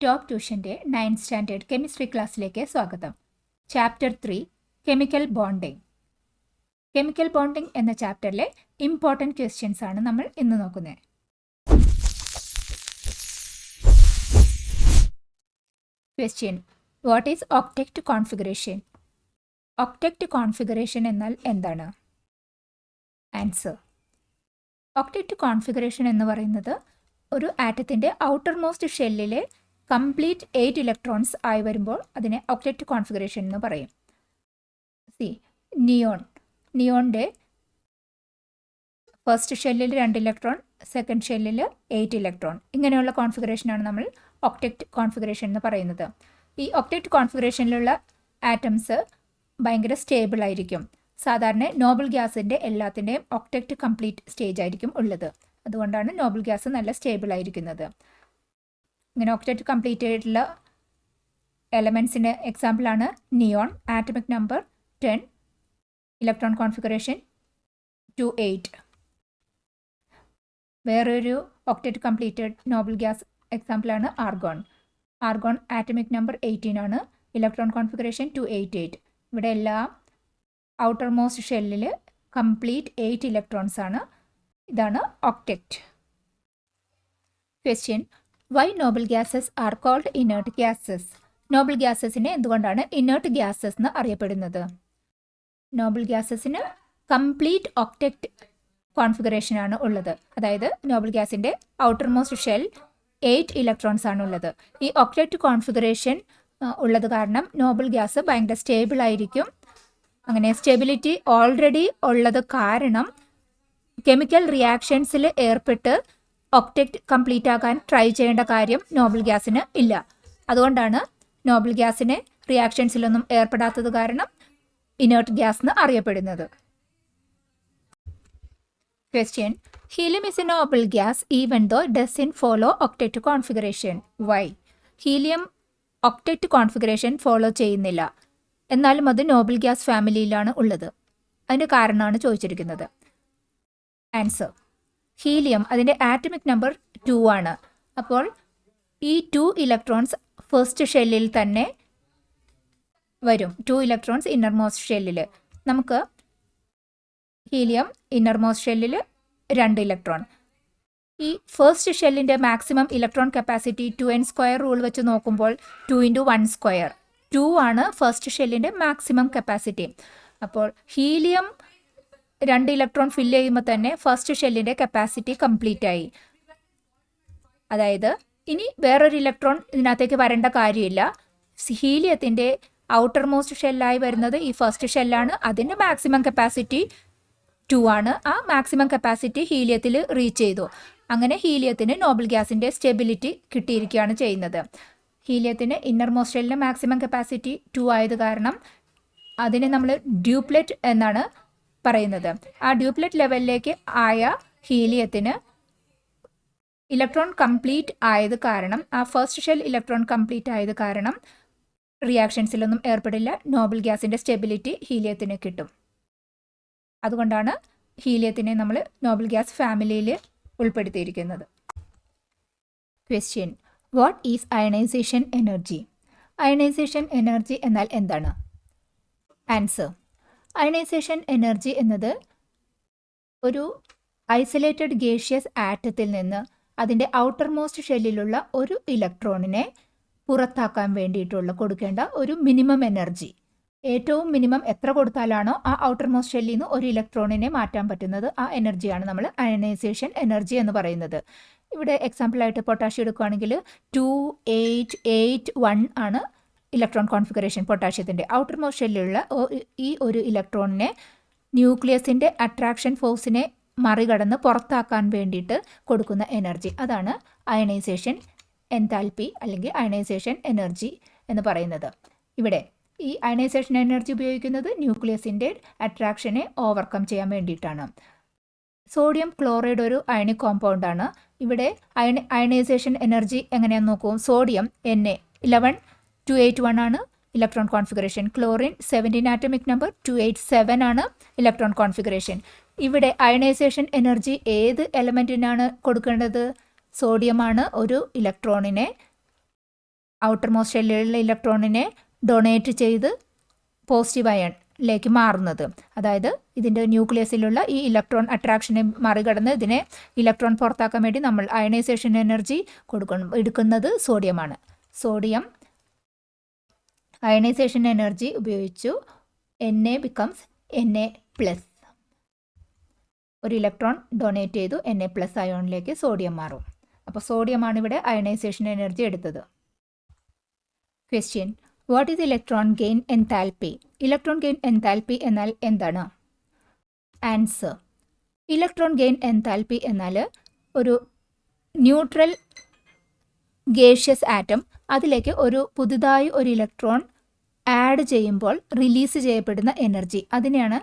Top ട്യൂഷൻ്റെ 9th standard chemistry ക്ലാസ്സിലേക്ക് സ്വാഗതം. Chapter 3 chemical bonding. Chemical bonding എന്ന ചാപ്റ്ററിലെ ഇമ്പോർട്ടൻറ്റ് ക്വസ്റ്റ്യൻസ് ആണ് നമ്മൾ ഇന്ന് നോക്കുന്നത്. Question: what is octet configuration? Octet configuration എന്നാൽ എന്താണ്? ആൻസർ: ഒക്ടറ്റ് കോൺഫിഗറേഷൻ എന്ന് പറയുന്നത് ഒരു ആറ്റത്തിൻ്റെ ഔട്ടർ മോസ്റ്റ് ഷെല്ലിലെ കംപ്ലീറ്റ് 8 ഇലക്ട്രോൺസ് ആയി വരുമ്പോൾ അതിനെ ഒക്ടറ്റ് കോൺഫിഗറേഷൻ എന്ന് പറയും. നിയോണിൻ്റെ ഫസ്റ്റ് ഷെല്ലിൽ 2 ഇലക്ട്രോൺ, സെക്കൻഡ് ഷെല്ലിൽ 8 ഇലക്ട്രോൺ, ഇങ്ങനെയുള്ള കോൺഫിഗറേഷനാണ് നമ്മൾ ഒക്ടറ്റ് കോൺഫിഗറേഷൻ എന്ന് പറയുന്നത്. ഈ ഒക്ടറ്റ് കോൺഫിഗറേഷനിലുള്ള ആറ്റംസ് ഭയങ്കര സ്റ്റേബിൾ ആയിരിക്കും. സാധാരണ നോബിൾ ഗ്യാസിൻ്റെ എല്ലാത്തിൻ്റെയും ഒക്ടറ്റ് കംപ്ലീറ്റ് സ്റ്റേജ് ആയിരിക്കും ഉള്ളത്. അതുകൊണ്ടാണ് നോബിൾ ഗ്യാസ് നല്ല സ്റ്റേബിൾ ആയിരിക്കുന്നത്. ഇങ്ങനെ ഒക്ടറ്റ് കംപ്ലീറ്റ് ആയിട്ടുള്ള എലമെൻസിന് എക്സാമ്പിളാണ് neon. Atomic number 10, electron configuration 2-8. വേറൊരു ഒക്ടറ്റ് കംപ്ലീറ്റഡ് നോബിൾ ഗ്യാസ് എക്സാമ്പിളാണ് ആർഗോൺ. ആർഗോൺ ആറ്റമിക് നമ്പർ 18 ആണ്, ഇലക്ട്രോൺ കോൺഫിഗറേഷൻ 288. ഇവിടെ എല്ലാം ഔട്ടർ മോസ്റ്റ് ഷെല്ലിൽ കംപ്ലീറ്റ് 8 ഇലക്ട്രോൺസ് ആണ്. ഇതാണ് octet. Question: why noble gases are called inert gases? Noble ഗ്യാസസിനെ എന്തുകൊണ്ടാണ് ഇനേർട്ട് ഗ്യാസസ് എന്ന് അറിയപ്പെടുന്നത്? നോബിൾ ഗ്യാസസിന് കംപ്ലീറ്റ് ഒക്ടറ്റ് കോൺഫിഗറേഷൻ ആണ് ഉള്ളത്. അതായത് നോബിൾ ഗ്യാസിൻ്റെ ഔട്ടർ മോസ്റ്റ് ഷെൽ 8 ഇലക്ട്രോൺസ് ആണ് ഉള്ളത്. ഈ ഒക്ടറ്റ് കോൺഫിഗറേഷൻ ഉള്ളത് കാരണം നോബിൾ ഗ്യാസ് ഭയങ്കര സ്റ്റേബിൾ ആയിരിക്കും. അങ്ങനെ സ്റ്റെബിലിറ്റി ഓൾറെഡി ഉള്ളത് കാരണം കെമിക്കൽ റിയാക്ഷൻസിൽ ഏർപ്പെട്ട് ഒക്ടറ്റ് കംപ്ലീറ്റ് ആക്കാൻ ട്രൈ ചെയ്യേണ്ട കാര്യം നോബിൾ ഗ്യാസിന് ഇല്ല. അതുകൊണ്ടാണ് നോബിൾ ഗ്യാസിനെ റിയാക്ഷൻസിലൊന്നും ഏർപ്പെടാത്തത് കാരണം ഇനേർട്ട് ഗ്യാസ് എന്ന് അറിയപ്പെടുന്നത്. Question: helium is a noble gas even though doesn't follow octet configuration. Why? Helium octet configuration follow ചെയ്യുന്നില്ല, എന്നാലും അത് നോബിൾ ഗ്യാസ് ഫാമിലിയിലാണ് ഉള്ളത്. അതിൻ്റെ കാരണമാണ് ചോദിച്ചിരിക്കുന്നത്. ആൻസർ: ഹീലിയം അതിൻ്റെ ആറ്റമിക് നമ്പർ 2 ആണ്. അപ്പോൾ ഈ 2 ഇലക്ട്രോൺസ് ഫസ്റ്റ് ഷെല്ലിൽ തന്നെ വരും. 2 ഇലക്ട്രോൺസ് ഇന്നർ മോസ്റ്റ് ഷെല്ലിൽ. നമുക്ക് ഹീലിയം ഇന്നർ മോസ്റ്റ് ഷെല്ലിൽ 2 ഇലക്ട്രോൺ. ഈ ഫസ്റ്റ് ഷെല്ലിൻ്റെ maximum electron capacity 2n² rule വെച്ച് നോക്കുമ്പോൾ 2 × 1². 2 ആണ് ഫസ്റ്റ് ഷെല്ലിൻ്റെ മാക്സിമം കപ്പാസിറ്റി. അപ്പോൾ ഹീലിയം 2 ഇലക്ട്രോൺ ഫില്ല് ചെയ്യുമ്പോൾ തന്നെ ഫസ്റ്റ് ഷെല്ലിൻ്റെ കപ്പാസിറ്റി കംപ്ലീറ്റ് ആയി. അതായത് ഇനി വേറൊരു ഇലക്ട്രോൺ ഇതിനകത്തേക്ക് വരേണ്ട കാര്യമില്ല. ഹീലിയത്തിൻ്റെ ഔട്ടർ മോസ്റ്റ് ഷെല്ലായി വരുന്നത് ഈ ഫസ്റ്റ് ഷെല്ലാണ്. അതിൻ്റെ മാക്സിമം കപ്പാസിറ്റി 2 ആണ്. ആ മാക്സിമം കപ്പാസിറ്റി ഹീലിയത്തിൽ റീച്ച് ചെയ്തു. അങ്ങനെ ഹീലിയത്തിന് നോബിൾ ഗ്യാസിൻ്റെ സ്റ്റെബിലിറ്റി കിട്ടിയിരിക്കുകയാണ് ചെയ്യുന്നത്. ഹീലിയത്തിന് ഇന്നർ മോസ്റ്റ് ഷെല്ലിൻ്റെ മാക്സിമം കപ്പാസിറ്റി 2 ആയത് കാരണം അതിനെ നമ്മൾ ഡ്യൂപ്ലെറ്റ് എന്നാണ് പറയുന്നത്. ആ ഡ്യൂപ്ലെറ്റ് ലെവലിലേക്ക് ആയ ഹീലിയത്തിന് ഇലക്ട്രോൺ കംപ്ലീറ്റ് ആയത് കാരണം, ആ ഫസ്റ്റ് ഷെൽ ഇലക്ട്രോൺ കംപ്ലീറ്റ് ആയത് കാരണം റിയാക്ഷൻസിലൊന്നും ഏർപ്പെടില്ല. നോബിൾ ഗ്യാസിൻ്റെ സ്റ്റെബിലിറ്റി ഹീലിയത്തിന് കിട്ടും. അതുകൊണ്ടാണ് ഹീലിയത്തിനെ നമ്മൾ നോബിൾ ഗ്യാസ് ഫാമിലിയിൽ ഉൾപ്പെടുത്തിയിരിക്കുന്നത്. Question: what is ionisation energy? Ionisation energy എന്നാൽ എന്താണ്? ആൻസർ: അയണൈസേഷൻ എനർജി എന്നത് ഒരു ഐസൊലേറ്റഡ് ഗേഷ്യസ് ആറ്റത്തിൽ നിന്ന് അതിൻ്റെ ഔട്ടർ മോസ്റ്റ് ഷെല്ലിലുള്ള ഒരു ഇലക്ട്രോണിനെ പുറത്താക്കാൻ വേണ്ടിയിട്ടുള്ള കൊടുക്കേണ്ട ഒരു മിനിമം എനർജി. ഏറ്റവും മിനിമം എത്ര കൊടുത്താലാണോ ആ ഔട്ടർ മോസ്റ്റ് ഷെല്ലിൽ നിന്ന് ഒരു ഇലക്ട്രോണിനെ മാറ്റാൻ പറ്റുന്നത്, ആ എനർജിയാണ് നമ്മൾ അയണൈസേഷൻ എനർജി എന്ന് പറയുന്നത്. ഇവിടെ എക്സാമ്പിളായിട്ട് പൊട്ടാഷ്യം എടുക്കുകയാണെങ്കിൽ 2-8-8-1 ആണ് ഇലക്ട്രോൺ കോൺഫിഗറേഷൻ പൊട്ടാഷ്യത്തിൻ്റെ. ഔട്ടർ മോസ്റ്റ് ഷെല്ലിലുള്ള ഈ ഒരു ഇലക്ട്രോണിനെ ന്യൂക്ലിയസിൻ്റെ അട്രാക്ഷൻ ഫോഴ്സിനെ മറികടന്ന് പുറത്താക്കാൻ വേണ്ടിയിട്ട് കൊടുക്കുന്ന എനർജി, അതാണ് അയണൈസേഷൻ എൻതാൽപ്പി അല്ലെങ്കിൽ അയണൈസേഷൻ എനർജി എന്ന് പറയുന്നത്. ഇവിടെ ഈ അയണൈസേഷൻ എനർജി ഉപയോഗിക്കുന്നത് ന്യൂക്ലിയസിൻ്റെ അട്രാക്ഷനെ ഓവർകം ചെയ്യാൻ വേണ്ടിയിട്ടാണ്. സോഡിയം ക്ലോറൈഡ് ഒരു അയണിക് കോമ്പൗണ്ടാണ്. ഇവിടെ അയണൈസേഷൻ എനർജി എങ്ങനെയാണെന്ന് നോക്കൂ. സോഡിയം Na11-281 ആണ് electron configuration. Chlorine 17 atomic number 287 ആണ് ഇലക്ട്രോൺ കോൺഫിഗറേഷൻ. ഇവിടെ അയണൈസേഷൻ എനർജി ഏത് എലമെൻറ്റിനാണ് കൊടുക്കേണ്ടത്? സോഡിയമാണ് ഒരു ഇലക്ട്രോണിനെ ഔട്ടർ മോസ്റ്റ് ഷെല്ലിലുള്ള ഇലക്ട്രോണിനെ ഡൊണേറ്റ് ചെയ്ത് പോസിറ്റീവ് അയണിലേക്ക് മാറുന്നത്. അതായത് ഇതിൻ്റെ ന്യൂക്ലിയസിലുള്ള ഈ ഇലക്ട്രോൺ അട്രാക്ഷനെ മറികടന്ന് ഇതിനെ ഇലക്ട്രോൺ പുറത്താക്കാൻ വേണ്ടി നമ്മൾ അയണൈസേഷൻ എനർജി എടുക്കുന്നത് സോഡിയമാണ്. സോഡിയം അയണൈസേഷൻ എനർജി ഉപയോഗിച്ചു Na ബിക്കംസ് Na+. ഒരു ഇലക്ട്രോൺ ഡൊണേറ്റ് ചെയ്തു Na+ അയോണിലേക്ക് സോഡിയം മാറും. അപ്പോൾ സോഡിയമാണ് ഇവിടെ അയണൈസേഷൻ എനർജി എടുത്തത്. Question: what is electron gain enthalpy? Electron gain enthalpy എന്നാൽ എന്താണ്? ആൻസർ: ഇലക്ട്രോൺ ഗെയിൻ എൻതാൽപ്പി എന്നാൽ ഒരു ന്യൂട്രൽ ഗേഷ്യസ് ആറ്റം അതിലേക്ക് പുതുതായി ഒരു ഇലക്ട്രോൺ ആഡ് ചെയ്യുമ്പോൾ റിലീസ് ചെയ്യപ്പെടുന്ന എനർജി, അതിനെയാണ്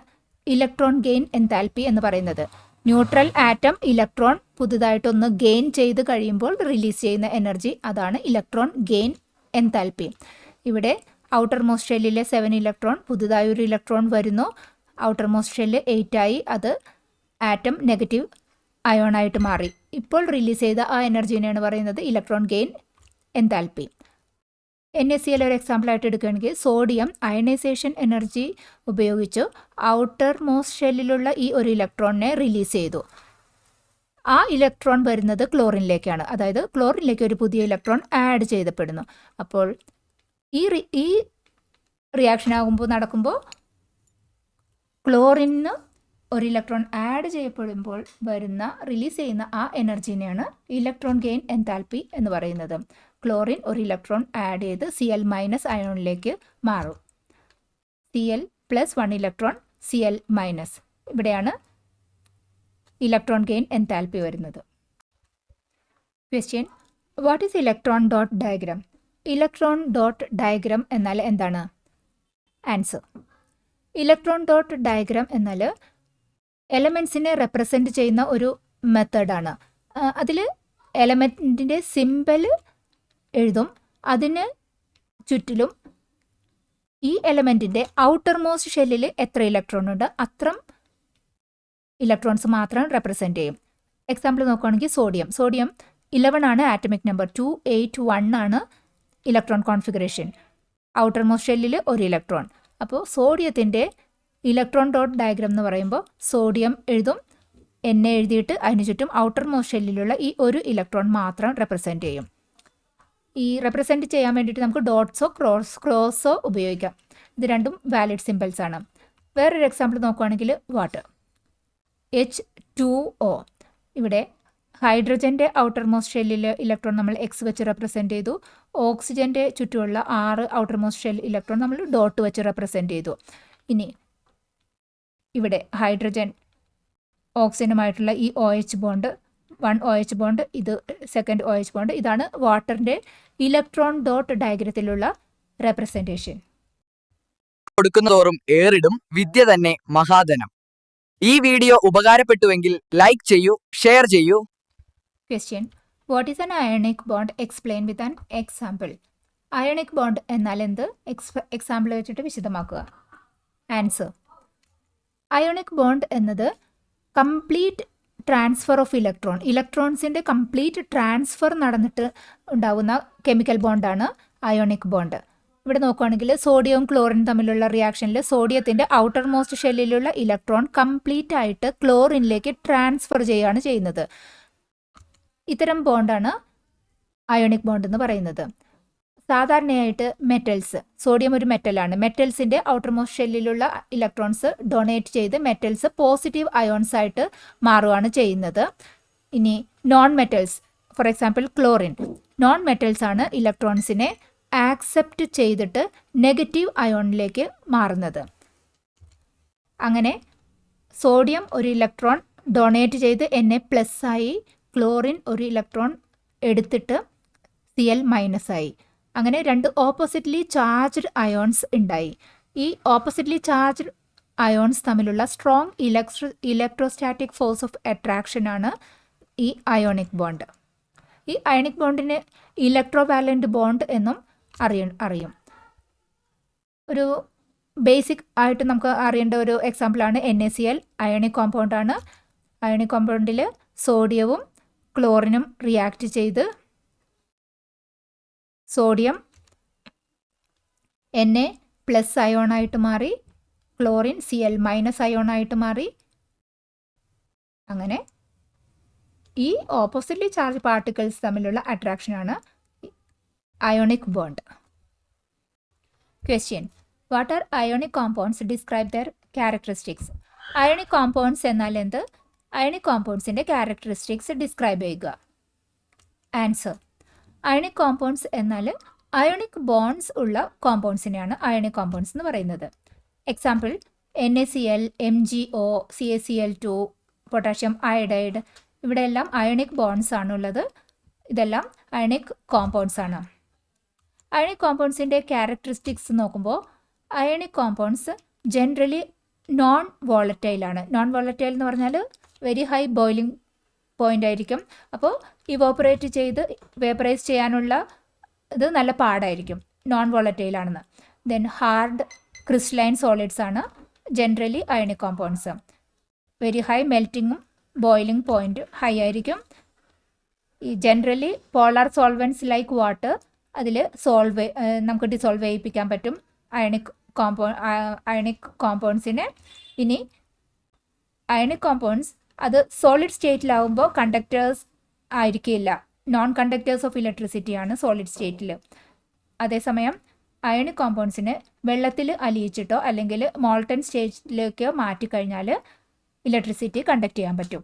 ഇലക്ട്രോൺ ഗെയിൻ എൻതാൽപ്പി എന്ന് പറയുന്നത്. ന്യൂട്രൽ ആറ്റം ഇലക്ട്രോൺ പുതുതായിട്ടൊന്ന് ഗെയിൻ ചെയ്ത് കഴിയുമ്പോൾ റിലീസ് ചെയ്യുന്ന എനർജി, അതാണ് ഇലക്ട്രോൺ ഗെയിൻ എൻതാൽപ്പി. ഇവിടെ ഔട്ടർ മോസ്റ്റ് ഷെല്ലിലെ 7 ഇലക്ട്രോൺ പുതുതായി ഒരു ഇലക്ട്രോൺ വരുന്നു. ഔട്ടർ മോസ്റ്റ് ഷെല്ല് 8 ആയി, അത് ആറ്റം നെഗറ്റീവ് അയോണായിട്ട് മാറി. ഇപ്പോൾ റിലീസ് ചെയ്ത ആ എനർജീനെയാണ് പറയുന്നത് ഇലക്ട്രോൺ ഗെയിൻ എൻതാൽപ്പി. NaCl ഒരു എക്സാമ്പിളായിട്ട് എടുക്കുകയാണെങ്കിൽ സോഡിയം അയണൈസേഷൻ എനർജി ഉപയോഗിച്ച് ഔട്ടർ മോസ്റ്റ് ഷെല്ലിലുള്ള ഈ ഒരു ഇലക്ട്രോണിനെ റിലീസ് ചെയ്തു. ആ ഇലക്ട്രോൺ വരുന്നത് ക്ലോറിനിലേക്കാണ്. അതായത് ക്ലോറിനിലേക്ക് ഒരു പുതിയ ഇലക്ട്രോൺ ആഡ് ചെയ്യപ്പെടുന്നു. അപ്പോൾ ഈ റിയാക്ഷൻ നടക്കുമ്പോൾ ക്ലോറിന് ഒരു ഇലക്ട്രോൺ ആഡ് ചെയ്യപ്പെടുമ്പോൾ റിലീസ് ചെയ്യുന്ന ആ എനർജീനെയാണ് ഇലക്ട്രോൺ ഗെയിൻ എൻതാൽപ്പി എന്ന് പറയുന്നത്. ക്ലോറിൻ ഒരു ഇലക്ട്രോൺ ആഡ് ചെയ്ത് Cl- അയോണിലേക്ക് മാറും. Cl+1 electron Cl-. ഇവിടെയാണ് ഇലക്ട്രോൺ ഗെയിൻ എൻതാൽപ്പി വരുന്നത്. Question: what is electron dot diagram? Electron dot diagram എന്നാൽ എന്താണ്? ആൻസർ: ഇലക്ട്രോൺ ഡോട്ട് ഡയഗ്രാം എന്നാൽ എലമെൻസിനെ റെപ്രസെൻറ്റ് ചെയ്യുന്ന ഒരു മെത്തേഡാണ്. അതിൽ എലമെൻറ്റിൻ്റെ സിമ്പൽ എഴുതും. അതിന് ചുറ്റിലും ഈ എലമെൻറ്റിൻ്റെ ഔട്ടർ മോസ്റ്റ് ഷെല്ലിൽ എത്ര ഇലക്ട്രോൺ ഉണ്ട് അത്ര ഇലക്ട്രോൺസ് മാത്രം റെപ്രസെൻറ്റ് ചെയ്യും. എക്സാമ്പിൾ നോക്കുകയാണെങ്കിൽ സോഡിയം 11 ആണ് ആറ്റമിക് നമ്പർ. 281 ആണ് ഇലക്ട്രോൺ കോൺഫിഗറേഷൻ. ഔട്ടർ മോസ്റ്റ് ഷെല്ലിൽ ഒരു ഇലക്ട്രോൺ. അപ്പോൾ സോഡിയത്തിൻ്റെ ഇലക്ട്രോൺ ഡോട്ട് ഡയഗ്രാം എന്ന് പറയുമ്പോൾ സോഡിയം എഴുതും, Na എഴുതിയിട്ട് അതിന് ചുറ്റും ഔട്ടർ മോസ്റ്റ് ഷെല്ലിലുള്ള ഈ ഒരു ഇലക്ട്രോൺ മാത്രം റെപ്രസെൻറ്റ് ചെയ്യും. ഈ റെപ്രസെൻറ്റ് ചെയ്യാൻ വേണ്ടിയിട്ട് നമുക്ക് ഡോട്ട്സോ ക്രോസോ ഉപയോഗിക്കാം. ഇത് രണ്ടും വാലിഡ് സിമ്പിൾസ് ആണ്. വേറൊരു എക്സാമ്പിൾ നോക്കുകയാണെങ്കിൽ വാട്ടർ H2O. ഇവിടെ ഹൈഡ്രജൻ്റെ ഔട്ടർ മോസ്റ്റ് ഷെല്ലിൽ ഇലക്ട്രോൺ നമ്മൾ X വെച്ച് റെപ്രസെൻറ്റ് ചെയ്തു. ഓക്സിജൻ്റെ ചുറ്റുമുള്ള 6 ഔട്ടർ മോസ്റ്റ് ഷെൽ ഇലക്ട്രോൺ നമ്മൾ ഡോട്ട് വെച്ച് റെപ്രസെൻറ്റ് ചെയ്തു. ഇനി ഇവിടെ ഹൈഡ്രജൻ ഓക്സിജനുമായിട്ടുള്ള ഈ OH ബോണ്ട്, 1 OH ബോണ്ട്, ഇത് സെക്കൻഡ് OH ബോണ്ട്, ഇതാണ് വാട്ടറിൻ്റെ ഇലക്ട്രോൺ ഡോട്ട് ഡയഗ്രത്തിലുള്ള റെപ്രസെൻറ്റേഷൻ. കൊടുക്കുന്നതോറും ഏറിടും വിദ്യ തന്നെ മഹാധനം. ഈ വീഡിയോ ഉപകാരപ്പെട്ടുവെങ്കിൽ ലൈക്ക് ചെയ്യൂ, ഷെയർ ചെയ്യൂ. Question: what is an ionic bond? Explain with an example. Ionic bond എന്നാൽ എന്ത്? എക്സാമ്പിൾ വെച്ചിട്ട് വിശദമാക്കുക. ആൻസർ: അയോണിക് ബോണ്ട് എന്നത് കംപ്ലീറ്റ് ട്രാൻസ്ഫർ ഓഫ് ഇലക്ട്രോൺസിൻ്റെ കംപ്ലീറ്റ് ട്രാൻസ്ഫർ നടന്നിട്ട് ഉണ്ടാകുന്ന കെമിക്കൽ ബോണ്ടാണ് അയോണിക് ബോണ്ട്. ഇവിടെ നോക്കുകയാണെങ്കിൽ സോഡിയവും ക്ലോറിനും തമ്മിലുള്ള റിയാക്ഷനിൽ സോഡിയത്തിൻ്റെ ഔട്ടർ മോസ്റ്റ് ഷെല്ലിലുള്ള ഇലക്ട്രോൺ കംപ്ലീറ്റ് ആയിട്ട് ക്ലോറിനിലേക്ക് ട്രാൻസ്ഫർ ചെയ്യുകയാണ് ചെയ്യുന്നത്. ഇത്തരം ബോണ്ടാണ് അയോണിക് ബോണ്ട് എന്ന് പറയുന്നത്. സാധാരണയായിട്ട് മെറ്റൽസ്, സോഡിയം ഒരു മെറ്റലാണ്, മെറ്റൽസിൻ്റെ ഔട്ടർ മോസ്റ്റ് ഷെല്ലിലുള്ള ഇലക്ട്രോൺസ് ഡൊണേറ്റ് ചെയ്ത് മെറ്റൽസ് പോസിറ്റീവ് അയോൺസ് ആയിട്ട് മാറുകയാണ് ചെയ്യുന്നത്. ഇനി non metals, for example chlorine, non metals ആണ് ഇലക്ട്രോൺസിനെ ആക്സെപ്റ്റ് ചെയ്തിട്ട് നെഗറ്റീവ് അയോണിലേക്ക് മാറുന്നത്. അങ്ങനെ സോഡിയം ഒരു ഇലക്ട്രോൺ ഡൊണേറ്റ് ചെയ്ത് Na+ ആയി, ക്ലോറിൻ ഒരു ഇലക്ട്രോൺ എടുത്തിട്ട് Cl- ആയി. അങ്ങനെ 2 ഓപ്പോസിറ്റ്ലി ചാർജ്ഡ് അയോൺസ് ഉണ്ടായി. ഈ ഓപ്പോസിറ്റ്ലി ചാർജ്ഡ് അയോൺസ് തമ്മിലുള്ള strong electrostatic force of attraction ആണ് ഈ അയോണിക് ബോണ്ട്. ഈ അയോണിക് ബോണ്ടിന് ഇലക്ട്രോവാലന്റ് ബോണ്ട് എന്നും അറിയും. ഒരു ബേസിക് ആയിട്ട് നമുക്ക് അറിയേണ്ട ഒരു എക്സാമ്പിളാണ് NaCl. അയോണിക് കോമ്പൗണ്ടാണ്. അയോണിക് കോമ്പൗണ്ടിൽ സോഡിയവും ക്ലോറിനും റിയാക്ട് ചെയ്ത് സോഡിയം Na പ്ലസ് അയോണായിട്ട് മാറി, ക്ലോറിൻ Cl മൈനസ് അയോണായിട്ട് മാറി. അങ്ങനെ ഈ ഓപ്പോസിറ്റ്ലി ചാർജ് പാർട്ടിക്കിൾസ് തമ്മിലുള്ള അട്രാക്ഷനാണ് ionic bond. Question: what are ionic compounds? Describe their characteristics. Ionic compounds എന്നാൽ എന്ത്? അയോണിക് കോമ്പൗണ്ട്സിൻ്റെ ക്യാരക്ടറിസ്റ്റിക്സ് ഡിസ്ക്രൈബ് ചെയ്യുക. ആൻസർ: അയോണിക് കോമ്പൗണ്ട്സ് എന്നാൽ അയോണിക് ബോണ്ട്സ് ഉള്ള കോമ്പൗണ്ട്സിനെയാണ് അയോണിക് കോമ്പൗണ്ട്സ് എന്ന് പറയുന്നത്. Example: NaCl, MgO, CaCl2, potassium iodide. ഇവിടെയെല്ലാം അയോണിക് ബോണ്ട്സ് ആണുള്ളത്. ഇതെല്ലാം അയോണിക് കോമ്പൗണ്ട്സ് ആണ്. അയോണിക് കോമ്പൗണ്ട്സിൻ്റെ ക്യാരക്ടറിസ്റ്റിക്സ് നോക്കുമ്പോൾ അയോണിക് കോമ്പൗണ്ട്സ് ജനറലി നോൺ വോളറ്റൈലാണ്. നോൺ വോളറ്റൈൽ എന്ന് പറഞ്ഞാൽ വെരി ഹൈ ബോയിലിംഗ് പോയിൻ്റ് ആയിരിക്കും. അപ്പോൾ ഇവോപ്പറേറ്റ് ചെയ്ത് വേപ്പറൈസ് ചെയ്യാനുള്ള ഇത് നല്ല പാടായിരിക്കും നോൺ വോളറ്റൈലാണെന്ന്. ദെൻ ഹാർഡ് ക്രിസ്റ്റലൈൻ സോളിഡ്സ് ആണ് generally ionic compounds. Very high മെൽറ്റിങ്ങും ബോയിലിംഗ് പോയിൻറ്റ് ഹൈ ആയിരിക്കും. ഈ generally polar solvents like water അതിൽ നമുക്ക് ഡിസോൾവ് ചെയ്യിപ്പിക്കാൻ പറ്റും അയോണിക് കോമ്പൗണ്ട്സിനെ. ഇനി അയോണിക് കോമ്പൗണ്ട്സ് അത് സോളിഡ് സ്റ്റേറ്റിലാവുമ്പോൾ കണ്ടക്ടേഴ്സ് ആയിരിക്കില്ല. നോൺ കണ്ടക്ടേഴ്സ് ഓഫ് ഇലക്ട്രിസിറ്റി ആണ് സോളിഡ് സ്റ്റേറ്റിൽ. അതേസമയം അയോണിക് കോമ്പൗണ്ട്സിനെ വെള്ളത്തിൽ അലിയിച്ചിട്ടോ അല്ലെങ്കിൽ മോൾട്ടൺ സ്റ്റേറ്റിലേക്കോ മാറ്റിക്കഴിഞ്ഞാൽ ഇലക്ട്രിസിറ്റി കണ്ടക്ട് ചെയ്യാൻ പറ്റും.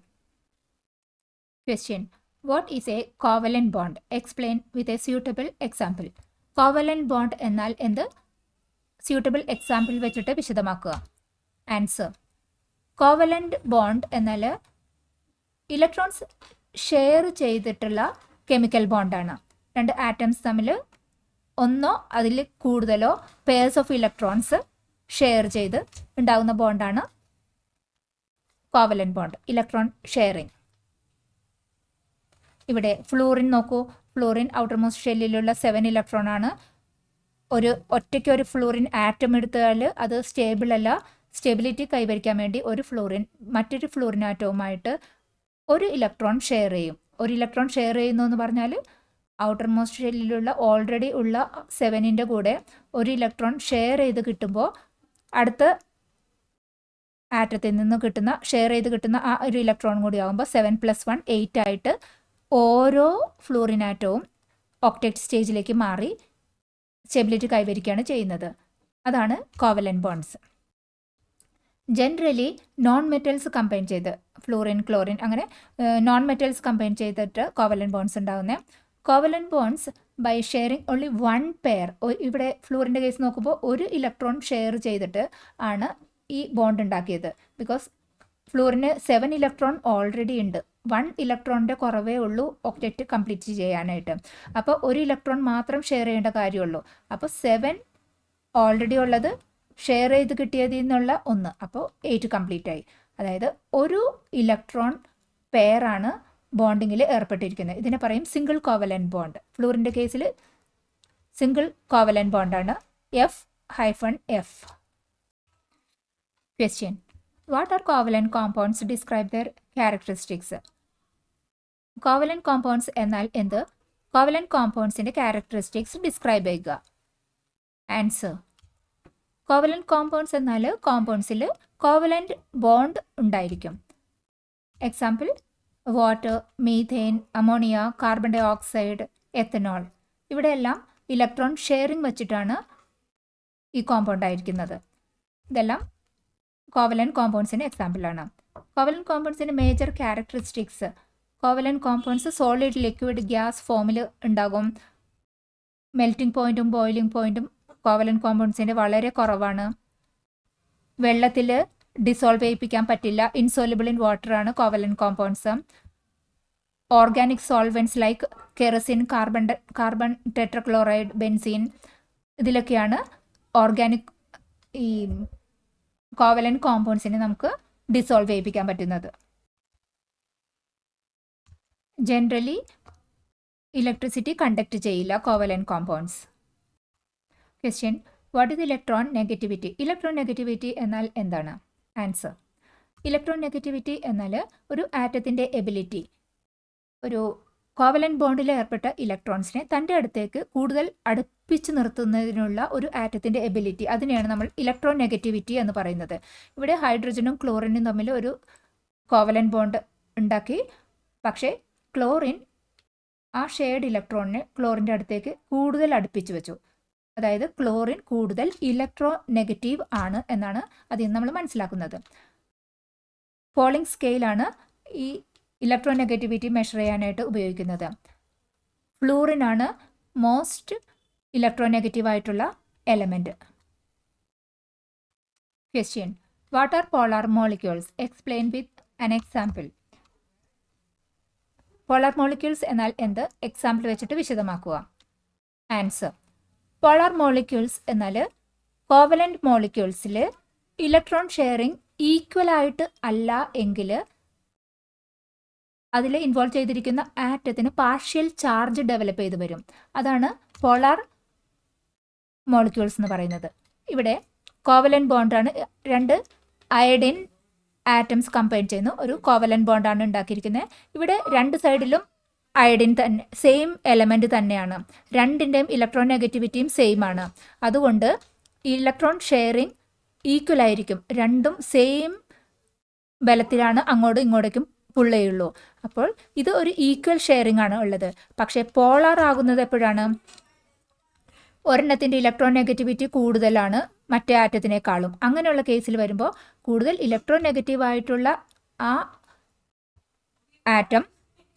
Question: what is a covalent bond? Explain with a suitable example. Covalent bond എന്നാൽ എന്ത്? സ്യൂട്ടബിൾ എക്സാമ്പിൾ വെച്ചിട്ട് വിശദമാക്കുക. ആൻസർ: കോവലന്റ് ബോണ്ട് എന്നാൽ ഇലക്ട്രോൺസ് ഷെയർ ചെയ്തിട്ടുള്ള കെമിക്കൽ ബോണ്ടാണ്. രണ്ട് ആറ്റംസ് തമ്മിൽ ഒന്നോ അതിൽ കൂടുതലോ പെയർസ് ഓഫ് ഇലക്ട്രോൺസ് ഷെയർ ചെയ്ത് ഉണ്ടാകുന്ന ബോണ്ടാണ് കോവലന്റ് ബോണ്ട്, ഇലക്ട്രോൺ ഷെയറിങ്. ഇവിടെ ഫ്ലൂറിൻ നോക്കൂ. ഫ്ലൂറിൻ ഔട്ടർ മോസ്റ്റ് ഷെല്ലിലുള്ള 7 ഇലക്ട്രോൺ ആണ്. ഒറ്റയ്ക്ക് ഒരു ഫ്ലൂറിൻ ആറ്റം എടുത്താൽ അത് സ്റ്റേബിൾ അല്ല. സ്റ്റെബിലിറ്റി കൈവരിക്കാൻ വേണ്ടി ഒരു ഫ്ലൂറിൻ മറ്റൊരു ഫ്ലൂറിൻ ആറ്റവുമായിട്ട് ഒരു ഇലക്ട്രോൺ ഷെയർ ചെയ്യും. ഒരു ഇലക്ട്രോൺ ഷെയർ ചെയ്യുന്നു എന്ന് പറഞ്ഞാൽ ഔട്ടർ മോസ്റ്റ് ഷെല്ലിലുള്ള ഓൾറെഡി ഉള്ള 7ൻ്റെ കൂടെ ഒരു ഇലക്ട്രോൺ ഷെയർ ചെയ്ത് കിട്ടുമ്പോൾ അടുത്ത ആറ്റത്തിൽ നിന്ന് ഷെയർ ചെയ്ത് കിട്ടുന്ന ആ ഒരു ഇലക്ട്രോൺ കൂടി ആകുമ്പോൾ 7 + 1 8 ആയിട്ട് ഓരോ ഫ്ലൂറിൻ ആറ്റവും ഒക്ടറ്റ് സ്റ്റേജിലേക്ക് മാറി സ്റ്റെബിലിറ്റി കൈവരിക്കുകയാണ് ചെയ്യുന്നത്. അതാണ് covalent bonds. Generally non metals combine ചെയ്ത് ഫ്ലൂറിൻ, ക്ലോറിൻ അങ്ങനെ നോൺ മെറ്റൽസ് കമ്പൈൻ ചെയ്തിട്ട് കോവലന്റ് ബോണ്ട്സ് ഉണ്ടാകുന്നത്. Covalent bonds by sharing only 1 pair. ഇവിടെ ഫ്ലൂറിൻ്റെ കേസ് നോക്കുമ്പോൾ ഒരു ഇലക്ട്രോൺ ഷെയർ ചെയ്തിട്ട് ആണ് ഈ ബോണ്ട് ഉണ്ടാക്കിയത്. ബിക്കോസ് ഫ്ലൂറിന് 7 ഇലക്ട്രോൺ ഓൾറെഡി ഉണ്ട്. 1 ഇലക്ട്രോണിൻ്റെ കുറവേ ഉള്ളൂ ഒക്ടറ്റ് കംപ്ലീറ്റ് ചെയ്യാനായിട്ട്. അപ്പോൾ ഒരു ഇലക്ട്രോൺ മാത്രം ഷെയർ ചെയ്യേണ്ട കാര്യമുള്ളൂ. അപ്പോൾ 7 ഓൾറെഡി ഉള്ളത് ഷെയർ ചെയ്ത് കിട്ടിയതിൽ നിന്നുള്ള 1, അപ്പോൾ 8 കംപ്ലീറ്റ് ആയി. അതായത് ഒരു ഇലക്ട്രോൺ പെയറാണ് ബോണ്ടിങ്ങിൽ ഏർപ്പെട്ടിരിക്കുന്നത്. ഇതിനെ പറയും സിംഗിൾ കോവലന്റ് ബോണ്ട്. ഫ്ലൂറിൻ്റെ കേസിൽ സിംഗിൾ കോവലന്റ് ബോണ്ടാണ് F-F. Question: what are covalent compounds? Describe their characteristics. Covalent compounds എന്നാൽ എന്ത്? കോവലന്റ് കോമ്പൗണ്ട്സിൻ്റെ ക്യാരക്ടറിസ്റ്റിക്സ് ഡിസ്ക്രൈബ് ചെയ്യുക. ആൻസർ: കോവലന്റ് കോമ്പൗണ്ട്സ് എന്നാൽ കോമ്പൗണ്ട്സിൽ കോവലന്റ് ബോണ്ട് ഉണ്ടായിരിക്കും. Example: water, methane, ammonia, carbon dioxide, ethanol. ഇവിടെയെല്ലാം ഇലക്ട്രോൺ ഷെയറിംഗ് വെച്ചിട്ടാണ് ഈ കോമ്പൗണ്ട് ആയിരിക്കുന്നത്. ഇതെല്ലാം കോവലന്റ് കോമ്പൗണ്ട്സിന് എക്സാമ്പിളാണ്. കോവലന്റ് കോമ്പൗണ്ട്സിൻ്റെ major characteristics: covalent compounds solid, liquid, gas ഫോമിൽ ഉണ്ടാകും. മെൽറ്റിംഗ് പോയിൻറ്റും ബോയിലിംഗ് പോയിൻറ്റും കോവലന്റ് കോമ്പൗണ്ട്സിൻ്റെ വളരെ കുറവാണ്. വെള്ളത്തിൽ ഡിസോൾവ് ചെയ്യിപ്പിക്കാൻ പറ്റില്ല. ഇൻസോലുബിൾ ഇൻ വാട്ടർ ആണ് covalent compounds. Organic solvents like kerosene, carbon tetrachloride, benzene ഇതിലൊക്കെയാണ് ഓർഗാനിക് ഈ കോവലന്റ് കോമ്പൗണ്ട്സിനെ നമുക്ക് ഡിസോൾവ് ചെയ്യിപ്പിക്കാൻ പറ്റുന്നത്. ജനറലി ഇലക്ട്രിസിറ്റി കണ്ടക്ട് ചെയ്യില്ല covalent compounds. Question: what is electron negativity? Electron negativity എന്നാൽ എന്താണ്? ആൻസർ: ഇലക്ട്രോൺ നെഗറ്റിവിറ്റി എന്നാൽ ഒരു ആറ്റത്തിൻ്റെ എബിലിറ്റി, ഒരു കോവലന്റ് ബോണ്ടിൽ ഏർപ്പെട്ട ഇലക്ട്രോൺസിനെ തൻ്റെ അടുത്തേക്ക് കൂടുതൽ അടുപ്പിച്ച് നിർത്തുന്നതിനുള്ള ഒരു ആറ്റത്തിൻ്റെ എബിലിറ്റി, അതിനെയാണ് നമ്മൾ ഇലക്ട്രോ നെഗറ്റിവിറ്റി എന്ന് പറയുന്നത്. ഇവിടെ ഹൈഡ്രജനും ക്ലോറിനും തമ്മിൽ ഒരു കോവലന്റ് ബോണ്ട് ഉണ്ടാക്കി. പക്ഷേ ക്ലോറിൻ ആ ഷെയർഡ് ഇലക്ട്രോണിനെ ക്ലോറിൻ്റെ അടുത്തേക്ക് കൂടുതൽ അടുപ്പിച്ച് വെച്ചു. അതായത് ക്ലോറിൻ കൂടുതൽ ഇലക്ട്രോ നെഗറ്റീവ് ആണ് എന്നാണ് അതിൽ നമ്മൾ മനസ്സിലാക്കുന്നത്. പോളിംഗ് സ്കെയിലാണ് ഈ ഇലക്ട്രോ നെഗറ്റിവിറ്റി മെഷർ ചെയ്യാനായിട്ട് ഉപയോഗിക്കുന്നത്. ഫ്ലൂറിനാണ് മോസ്റ്റ് ഇലക്ട്രോ നെഗറ്റീവ് ആയിട്ടുള്ള element. Question: what R polar molecules? Explain with an example. Polar molecules എന്നാൽ എന്ത്? എക്സാമ്പിൾ വെച്ചിട്ട് വിശദമാക്കുക. ആൻസർ: പോളാർ മോളിക്യൂൾസ് എന്നാൽ കോവലന്റ് മോളിക്യൂൾസിൽ ഇലക്ട്രോൺ ഷെയറിംഗ് ഈക്വൽ ആയിട്ട് അല്ല എങ്കിൽ അതിൽ ഇൻവോൾവ് ചെയ്തിരിക്കുന്ന ആറ്റത്തിന് പാർഷ്യൽ ചാർജ് ഡെവലപ്പ് ചെയ്ത് വരും. അതാണ് പോളാർ മോളിക്യൂൾസ് എന്ന് പറയുന്നത്. ഇവിടെ കോവലന്റ് ബോണ്ടാണ്, രണ്ട് അയഡിൻ ആറ്റംസ് കമ്പൈൻ ചെയ്യുന്നു, ഒരു കോവലന്റ് ബോണ്ടാണ് ഉണ്ടാക്കിയിരിക്കുന്നത്. ഇവിടെ രണ്ട് സൈഡിലും അയഡിൻ തന്നെ, സെയിം എലമെൻറ്റ് തന്നെയാണ്. രണ്ടിൻ്റെയും ഇലക്ട്രോൺ നെഗറ്റിവിറ്റിയും സെയിം ആണ്. അതുകൊണ്ട് ഇലക്ട്രോൺ ഷെയറിംഗ് ഈക്വൽ ആയിരിക്കും. രണ്ടും സെയിം ബലത്തിലാണ് അങ്ങോട്ടും ഇങ്ങോട്ടേക്കും പുള്ളുള്ളൂ. അപ്പോൾ ഇത് ഒരു ഈക്വൽ ഷെയറിംഗ് ആണ് ഉള്ളത്. പക്ഷേ പോളാർ ആകുന്നത് എപ്പോഴാണ്? ഒരെണ്ണത്തിൻ്റെ ഇലക്ട്രോൺ നെഗറ്റിവിറ്റി കൂടുതലാണ് മറ്റേ ആറ്റത്തിനേക്കാളും. അങ്ങനെയുള്ള കേസിൽ വരുമ്പോൾ കൂടുതൽ ഇലക്ട്രോൺ നെഗറ്റീവ് ആയിട്ടുള്ള ആ ആറ്റം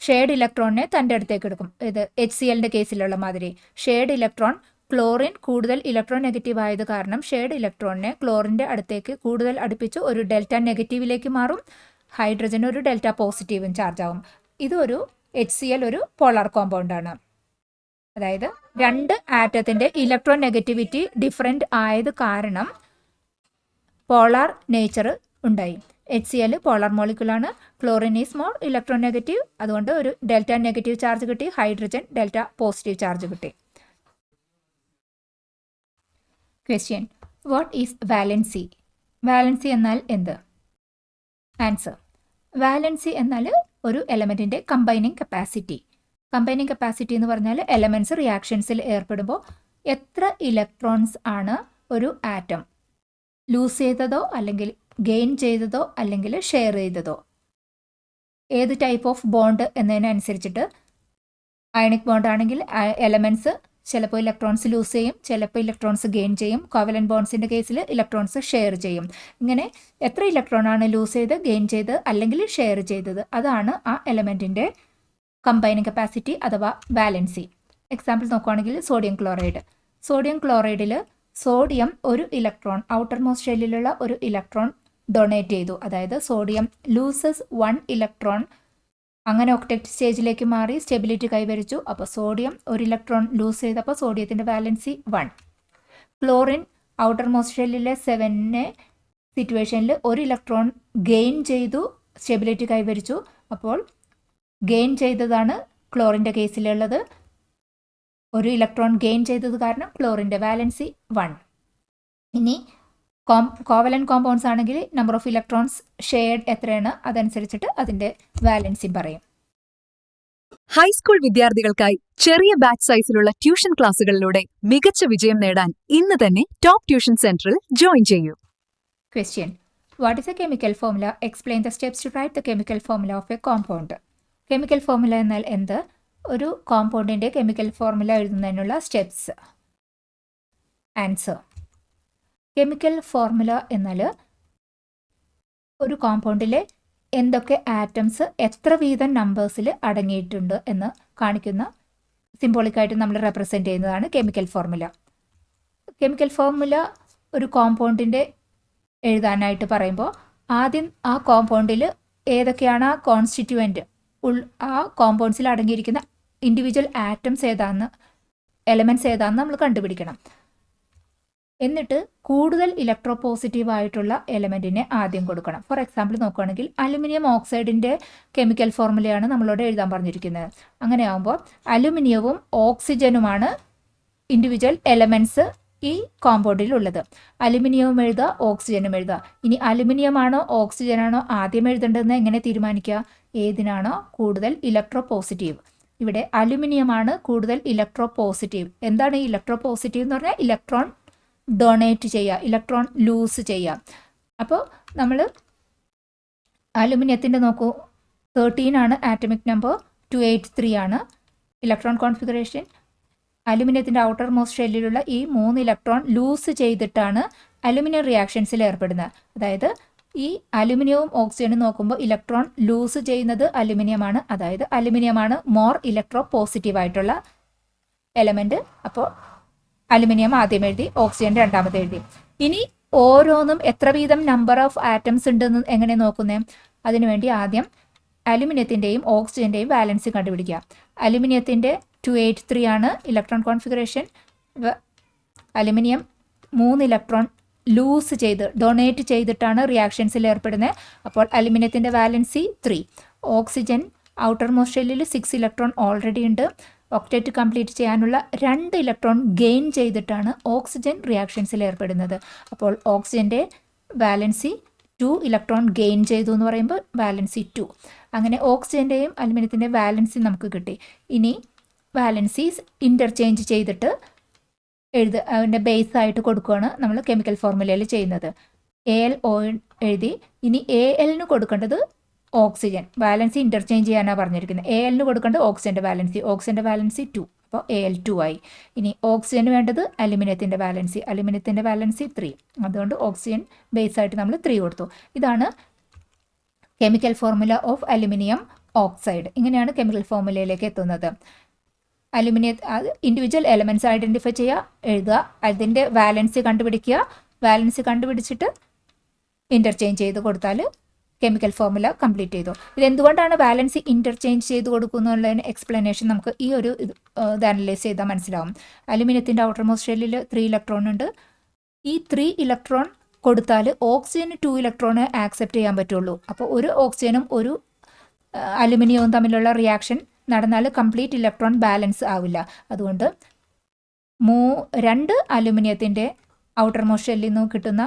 ഷെയർഡ് ഇലക്ട്രോണിനെ തൻ്റെ അടുത്തേക്ക് എടുക്കും. ഇത് HClൻ്റെ കേസിലുള്ള മാതിരി. ഷെയർഡ് ഇലക്ട്രോൺ ക്ലോറിൻ കൂടുതൽ ഇലക്ട്രോൺ നെഗറ്റീവ് ആയത് കാരണം ഷെയർഡ് ഇലക്ട്രോണിനെ ക്ലോറിൻ്റെ അടുത്തേക്ക് കൂടുതൽ അടുപ്പിച്ച് ഒരു ഡെൽറ്റ നെഗറ്റീവിലേക്ക് മാറും. ഹൈഡ്രജൻ ഒരു ഡെൽറ്റ പോസിറ്റീവും ചാർജ് ആവും. ഇതൊരു HCl ഒരു പോളാർ കോമ്പൗണ്ടാണ്. അതായത് രണ്ട് ആറ്റത്തിൻ്റെ ഇലക്ട്രോൺ നെഗറ്റിവിറ്റി ഡിഫറെൻ്റ് ആയത് കാരണം പോളാർ നേച്ചർ ഉണ്ടായി. HCl പോളാർ മോളിക്യൂളാണ്. Chlorine is more electron negative, അതുകൊണ്ട് ഒരു ഡെൽറ്റ നെഗറ്റീവ് ചാർജ് കിട്ടി. ഹൈഡ്രജൻ ഡെൽറ്റ പോസിറ്റീവ് ചാർജ് കിട്ടി. Question: what is valency? Valency എന്നാൽ എന്ത്? ആൻസർ: വാലൻസി എന്നാൽ ഒരു എലമെൻറ്റിൻ്റെ കമ്പൈനിങ് കപ്പാസിറ്റി. കമ്പൈനിങ് കപ്പാസിറ്റി എന്ന് പറഞ്ഞാൽ എലമെൻറ്റ്സ് റിയാക്ഷൻസിൽ ഏർപ്പെടുമ്പോൾ എത്ര ഇലക്ട്രോൺസ് ആണ് ഒരു ആറ്റം ലൂസ് ചെയ്തതോ അല്ലെങ്കിൽ ഗെയിൻ ചെയ്തതോ അല്ലെങ്കിൽ ഷെയർ ചെയ്തതോ, ഏത് ടൈപ്പ് ഓഫ് ബോണ്ട് എന്നതിനനുസരിച്ചിട്ട്. അയണിക് ബോണ്ട് ആണെങ്കിൽ എലമെൻറ്റ്സ് ചിലപ്പോൾ ഇലക്ട്രോൺസ് ലൂസ് ചെയ്യും, ചിലപ്പോൾ ഇലക്ട്രോൺസ് ഗെയിൻ ചെയ്യും. കോവലന്റ് ബോൺസിൻ്റെ കേസിൽ ഇലക്ട്രോൺസ് ഷെയർ ചെയ്യും. ഇങ്ങനെ എത്ര ഇലക്ട്രോൺ ആണ് ലൂസ് ചെയ്ത്, ഗെയിൻ ചെയ്ത് അല്ലെങ്കിൽ ഷെയർ ചെയ്തത്, അതാണ് ആ എലമെൻറ്റിൻ്റെ കമ്പൈനിങ് കപ്പാസിറ്റി അഥവാ വാലൻസി. എക്സാമ്പിൾ നോക്കുകയാണെങ്കിൽ സോഡിയം ക്ലോറൈഡ്. സോഡിയം ക്ലോറൈഡിൽ സോഡിയം ഒരു ഇലക്ട്രോൺ ഔട്ടർ മോസ്റ്റ് ഷെല്ലിലുള്ള ഒരു ഇലക്ട്രോൺ ഡൊണേറ്റ് ചെയ്തു. അതായത് സോഡിയം ലൂസസ് 1 ഇലക്ട്രോൺ, അങ്ങനെ ഒക്ടറ്റ് സ്റ്റേജിലേക്ക് മാറി സ്റ്റെബിലിറ്റി കൈവരിച്ചു. അപ്പോൾ സോഡിയം ഒരു ഇലക്ട്രോൺ ലൂസ് ചെയ്തപ്പോൾ സോഡിയത്തിൻ്റെ വാലൻസി 1. ക്ലോറിൻ ഔട്ടർ മോസ്റ്റ് ഷെല്ലിലെ 7 സിറ്റുവേഷനിൽ ഒരു ഇലക്ട്രോൺ ഗെയിൻ ചെയ്തു, സ്റ്റെബിലിറ്റി കൈവരിച്ചു. അപ്പോൾ ഗെയിൻ ചെയ്തതാണ് ക്ലോറിൻ്റെ കേസിലുള്ളത്. ഒരു ഇലക്ട്രോൺ ഗെയിൻ ചെയ്തത് കാരണം ക്ലോറിൻ്റെ വാലൻസി 1. ഇനി കോവലന്റ് കോമ്പൗണ്ട്സ് ആണെങ്കിൽ നമ്പർ ഓഫ് ഇലക്ട്രോൺസ് ഷെയർഡ് എത്രയാണ് അതനുസരിച്ചിട്ട് അതിൻ്റെ വാലൻസി പറയും. ഹൈസ്കൂൾ വിദ്യാർത്ഥികൾക്കായി ചെറിയ ബാച്ച് സൈസിലുള്ള ട്യൂഷൻ ക്ലാസുകളിലൂടെ മികച്ച വിജയം നേടാൻ ഇന്ന് തന്നെ ടോപ്പ് ട്യൂഷൻ സെന്ററിൽ ജോയിൻ ചെയ്യൂ. Question: what is a chemical formula? Explain the steps to write the chemical formula of a compound. Chemical formula എന്നാൽ എന്ത്? ഒരു കോമ്പൗണ്ടിൻ്റെ കെമിക്കൽ ഫോർമുല എഴുതുന്നതിനുള്ള സ്റ്റെപ്സ്. ആൻസർ: കെമിക്കൽ ഫോർമുല എന്നാൽ ഒരു കോമ്പൗണ്ടിലെ എന്തൊക്കെ ആറ്റംസ് എത്ര വീതം നമ്പേഴ്സിൽ അടങ്ങിയിട്ടുണ്ട് എന്ന് കാണിക്കുന്ന സിംബോളിക്കായിട്ട് നമ്മൾ റെപ്രസെൻ്റ് ചെയ്യുന്നതാണ് കെമിക്കൽ ഫോർമുല. കെമിക്കൽ ഫോർമുല ഒരു കോമ്പൗണ്ടിൻ്റെ എഴുതാനായിട്ട് പറയുമ്പോൾ ആദ്യം ആ കോമ്പൗണ്ടിൽ ഏതൊക്കെയാണ് ആ കോൺസ്റ്റിറ്റ്യുവൻറ്റ്, ആ കോമ്പൗണ്ട്സിൽ അടങ്ങിയിരിക്കുന്ന ഇൻഡിവിജ്വൽ ആറ്റംസ് ഏതാണെന്ന്, എലമെൻറ്റ്സ് ഏതാണെന്ന് നമ്മൾ കണ്ടുപിടിക്കണം. എന്നിട്ട് കൂടുതൽ ഇലക്ട്രോ പോസിറ്റീവ് ആയിട്ടുള്ള എലമെൻറ്റിനെ ആദ്യം കൊടുക്കണം. ഫോർ എക്സാമ്പിൾ നോക്കുകയാണെങ്കിൽ അലുമിനിയം ഓക്സൈഡിൻ്റെ കെമിക്കൽ ഫോർമുലയാണ് നമ്മളോട് എഴുതാൻ പറഞ്ഞിരിക്കുന്നത്. അങ്ങനെ ആകുമ്പോൾ അലുമിനിയവും ഓക്സിജനുമാണ് ഇൻഡിവിജ്വൽ എലമെൻറ്റ്സ് ഈ കോമ്പൗണ്ടിലുള്ളത്. അലുമിനിയവും എഴുതുക, ഓക്സിജനും എഴുതുക. ഇനി അലുമിനിയമാണോ ഓക്സിജനാണോ ആദ്യം എഴുതേണ്ടതെന്ന് എങ്ങനെ തീരുമാനിക്കുക? ഏതിനാണോ കൂടുതൽ ഇലക്ട്രോ പോസിറ്റീവ്. ഇവിടെ അലുമിനിയമാണ് കൂടുതൽ ഇലക്ട്രോ പോസിറ്റീവ്. എന്താണ് ഈ ഇലക്ട്രോ പോസിറ്റീവ് എന്ന് പറഞ്ഞാൽ ഇലക്ട്രോൺ ഡൊണേറ്റ് ചെയ്യുക, ഇലക്ട്രോൺ ലൂസ് ചെയ്യുക. അപ്പോൾ നമ്മൾ അലുമിനിയത്തിൻ്റെ നോക്കൂ, 13 ആണ് ആറ്റമിക് നമ്പർ, 283 ആണ് ഇലക്ട്രോൺ കോൺഫിഗറേഷൻ. അലുമിനിയത്തിൻ്റെ ഔട്ടർ മോസ്റ്റ് ഷെല്ലിലുള്ള ഈ 3 ഇലക്ട്രോൺ ലൂസ് ചെയ്തിട്ടാണ് അലുമിനിയം റിയാക്ഷൻസിൽ ഏർപ്പെടുന്നത്. അതായത് ഈ അലുമിനിയവും ഓക്സിജനും നോക്കുമ്പോൾ ഇലക്ട്രോൺ ലൂസ് ചെയ്യുന്നത് അലുമിനിയമാണ്. അതായത് അലുമിനിയമാണ് മോർ ഇലക്ട്രോ പോസിറ്റീവ് ആയിട്ടുള്ള എലമെൻറ്റ്. അപ്പോൾ അലുമിനിയം ആദ്യം എഴുതി, ഓക്സിജൻ രണ്ടാമത് എഴുതി. ഇനി ഓരോന്നും എത്ര വീതം നമ്പർ ഓഫ് ആറ്റംസ് ഉണ്ടെന്ന് എങ്ങനെ നോക്കുന്നേ? അതിനുവേണ്ടി ആദ്യം അലുമിനിയത്തിൻ്റെയും ഓക്സിജൻ്റെയും ബാലൻസ് കണ്ടുപിടിക്കുക. അലുമിനിയത്തിൻ്റെ 283 ആണ് electron configuration. Aluminium 3 electron loose ചെയ്ത് ഡൊണേറ്റ് ചെയ്തിട്ടാണ് റിയാക്ഷൻസിൽ ഏർപ്പെടുന്നത്. അപ്പോൾ അലുമിനിയത്തിൻ്റെ വാലൻസി 3. ഓക്സിജൻ ഔട്ടർ മോസ്റ്റ് ഷെല്ലിൽ 6 ഇലക്ട്രോൺ ഓൾറെഡി ഉണ്ട്. ഒക്ടേറ്റ് കംപ്ലീറ്റ് ചെയ്യാനുള്ള 2 ഇലക്ട്രോൺ ഗെയിൻ ചെയ്തിട്ടാണ് ഓക്സിജൻ റിയാക്ഷൻസിൽ ഏർപ്പെടുന്നത്. അപ്പോൾ ഓക്സിജൻ്റെ വാലൻസി 2 ഇലക്ട്രോൺ ഗെയിൻ ചെയ്തു എന്ന് പറയുമ്പോൾ വാലൻസി 2. അങ്ങനെ ഓക്സിജൻ്റെയും അലുമിനിയത്തിൻ്റെ വാലൻസി നമുക്ക് കിട്ടി. ഇനി വാലൻസീസ് ഇൻ്റർചേഞ്ച് ചെയ്തിട്ട് അതിൻ്റെ ബേസ് ആയിട്ട് കൊടുക്കുകയാണ് നമ്മൾ കെമിക്കൽ ഫോർമുലയിൽ ചെയ്യുന്നത്. AlO എഴുതി. ഇനി Alന് കൊടുക്കേണ്ടത് ഓക്സിജൻ, വാലൻസി ഇൻ്റർചേഞ്ച് ചെയ്യാനാണ് പറഞ്ഞിരിക്കുന്നത്. Alന് കൊടുക്കേണ്ടത് ഓക്സിജൻ്റെ വാലൻസി 2, അപ്പോൾ Al2 ആയി. ഇനി ഓക്സിജന് വേണ്ടത് അലുമിനിയത്തിൻ്റെ വാലൻസി 3. അതുകൊണ്ട് ഓക്സിജൻ ബേസ് ആയിട്ട് നമ്മൾ 3 കൊടുത്തു. ഇതാണ് chemical formula of aluminium oxide. ഇങ്ങനെയാണ് കെമിക്കൽ ഫോർമുലയിലേക്ക് എത്തുന്നത്. ഇൻഡിവിജ്വൽ എലമെൻറ്റ്സ് ഐഡൻറ്റിഫൈ ചെയ്യുക, എഴുതുക, അതിൻ്റെ വാലൻസി കണ്ടുപിടിക്കുക. വാലൻസി കണ്ടുപിടിച്ചിട്ട് ഇൻ്റർചേഞ്ച് ചെയ്ത് കൊടുത്താൽ കെമിക്കൽ ഫോർമുല കംപ്ലീറ്റ് ചെയ്തു. ഇതെന്തുകൊണ്ടാണ് വാലൻസി ഇൻ്റർചേഞ്ച് ചെയ്ത് കൊടുക്കുന്നതിന് എക്സ്പ്ലനേഷൻ നമുക്ക് ഈ ഒരു ഇത് അനലൈസ് ചെയ്താൽ മനസ്സിലാവും. അലുമിനിയത്തിൻ്റെ ഔട്ടർ മോസ്റ്റ് ഷെല്ലിൽ 3 ഇലക്ട്രോൺ ഉണ്ട്. ഈ 3 ഇലക്ട്രോൺ കൊടുത്താൽ ഓക്സിജന് 2 ഇലക്ട്രോണ് ആക്സെപ്റ്റ് ചെയ്യാൻ പറ്റുള്ളൂ. അപ്പോൾ ഒരു ഓക്സിജനും ഒരു അലുമിനിയവും തമ്മിലുള്ള റിയാക്ഷൻ നടന്നാൽ കംപ്ലീറ്റ് ഇലക്ട്രോൺ ബാലൻസ് ആവില്ല. അതുകൊണ്ട് 2 അലുമിനിയത്തിൻ്റെ ഔട്ടർ മോസ്റ്റ് ഷെല്ലിൽ നിന്ന് കിട്ടുന്ന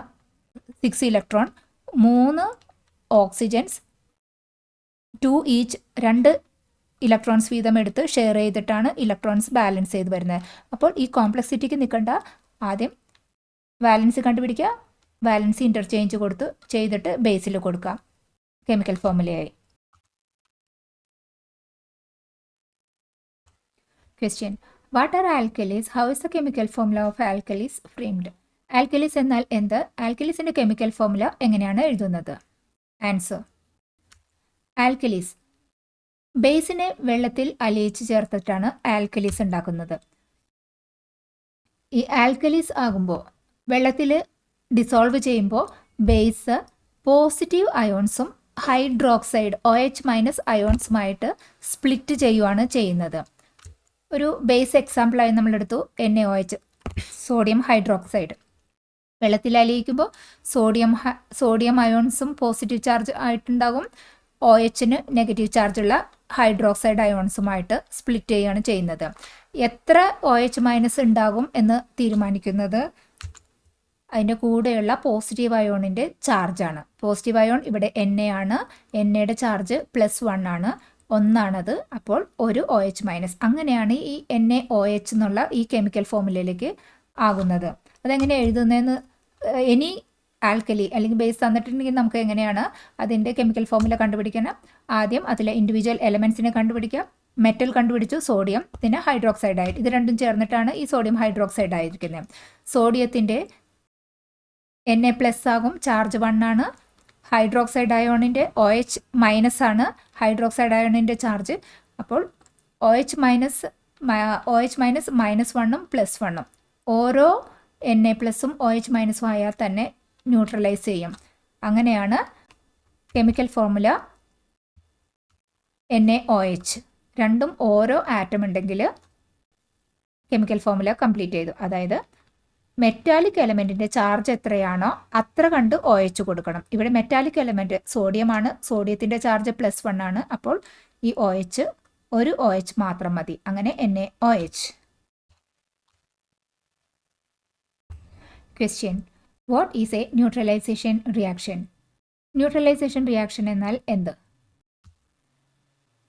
6 ഇലക്ട്രോൺ, 3 ഓക്സിജൻസ് 2 ഈച്ച് 2 ഇലക്ട്രോൺസ് വീതം എടുത്ത് ഷെയർ ചെയ്തിട്ടാണ് ഇലക്ട്രോൺസ് ബാലൻസ് ചെയ്ത് വരുന്നത്. അപ്പോൾ ഈ കോംപ്ലക്സിറ്റിക്ക് നിൽക്കേണ്ട, ആദ്യം വാലൻസി കണ്ടുപിടിക്കുക, വാലൻസി ഇൻ്റർചേഞ്ച് ചെയ്തിട്ട് ബേസിൽ കൊടുക്കുക, chemical ഫോർമുലയായി. Question. What are alkalis? How is the chemical formula of alkalis framed? Alkalis എന്നാൽ എന്ത്? ആൽക്കലീസിൻ്റെ കെമിക്കൽ ഫോർമുല എങ്ങനെയാണ് എഴുതുന്നത്? ആൻസർ. ആൽക്കലീസ് ബേസിനെ വെള്ളത്തിൽ അലിയിച്ച് ചേർത്തിട്ടാണ് ആൽക്കലീസ് ഉണ്ടാക്കുന്നത്. ഈ ആൽക്കലീസ് ആകുമ്പോൾ വെള്ളത്തിൽ ഡിസോൾവ് ചെയ്യുമ്പോൾ ബേസ് പോസിറ്റീവ് അയോൺസും ഹൈഡ്രോക്സൈഡ് OH- അയോൺസുമായിട്ട് സ്പ്ലിറ്റ് ചെയ്യുകയാണ് ചെയ്യുന്നത്. ഒരു ബേസ് എക്സാമ്പിളായി നമ്മളെടുത്തു NaOH, സോഡിയം ഹൈഡ്രോക്സൈഡ്. വെള്ളത്തിൽ അലിയിക്കുമ്പോൾ സോഡിയം അയോൺസും പോസിറ്റീവ് ചാർജ് ആയിട്ടുണ്ടാകും, OHന് നെഗറ്റീവ് ചാർജുള്ള ഹൈഡ്രോക്സൈഡ് അയോൺസുമായിട്ട് സ്പ്ലിറ്റ് ചെയ്യുകയാണ് ചെയ്യുന്നത്. എത്ര OH- ഉണ്ടാകും എന്ന് തീരുമാനിക്കുന്നത് അതിൻ്റെ കൂടെയുള്ള പോസിറ്റീവ് അയോണിൻ്റെ ചാർജാണ്. പോസിറ്റീവ് അയോൺ ഇവിടെ Na ആണ്. Nയുടെ ചാർജ് +1 ആണ്, 1 ആണത്. അപ്പോൾ ഒരു OH-. അങ്ങനെയാണ് ഈ NaOH എന്നുള്ള ഈ കെമിക്കൽ ഫോർമുലയിലേക്ക് ആകുന്നത്. അതെങ്ങനെ എഴുതുന്നതെന്ന്, എനി ആൽക്കലി അല്ലെങ്കിൽ ബേസ് തന്നിട്ടുണ്ടെങ്കിൽ നമുക്ക് എങ്ങനെയാണ് അതിൻ്റെ കെമിക്കൽ ഫോർമുല കണ്ടുപിടിക്കണം? ആദ്യം അതിലെ ഇൻഡിവിജ്വൽ എലമെൻസിനെ കണ്ടുപിടിക്കുക. മെറ്റൽ കണ്ടുപിടിച്ചു, സോഡിയം, പിന്നെ ഹൈഡ്രോക്സൈഡ് ഇത് രണ്ടും ചേർന്നിട്ടാണ് ഈ സോഡിയം ഹൈഡ്രോക്സൈഡ് ആയിരിക്കുന്നത്. സോഡിയത്തിൻ്റെ Na+ ആകും, ചാർജ് 1 ആണ്. ഹൈഡ്രോക്സൈഡ് അയോണിൻ്റെ OH- ആണ് ഹൈഡ്രോക്സൈഡ് അയോണിൻ്റെ ചാർജ്. അപ്പോൾ OH- -1ഉം +1ഉം ഓരോ Na+ഉം OH- ആയാൽ തന്നെ ന്യൂട്രലൈസ് ചെയ്യും. അങ്ങനെയാണ് കെമിക്കൽ ഫോർമുല NaOH. രണ്ടും ഓരോ ആറ്റം ഉണ്ടെങ്കിൽ കെമിക്കൽ ഫോർമുല കംപ്ലീറ്റ് ചെയ്തു. അതായത് മെറ്റാലിക് എലമെൻറ്റിൻ്റെ ചാർജ് എത്രയാണോ അത്ര കണ്ട് OH കൊടുക്കണം. ഇവിടെ മെറ്റാലിക് എലമെൻറ്റ് സോഡിയമാണ്, സോഡിയത്തിൻ്റെ ചാർജ് +1 ആണ്. അപ്പോൾ ഈ OH ഒരു OH മാത്രം മതി. അങ്ങനെ NaOH. Question. What is a neutralization reaction? Neutralisation reaction എന്നാൽ എന്ത്?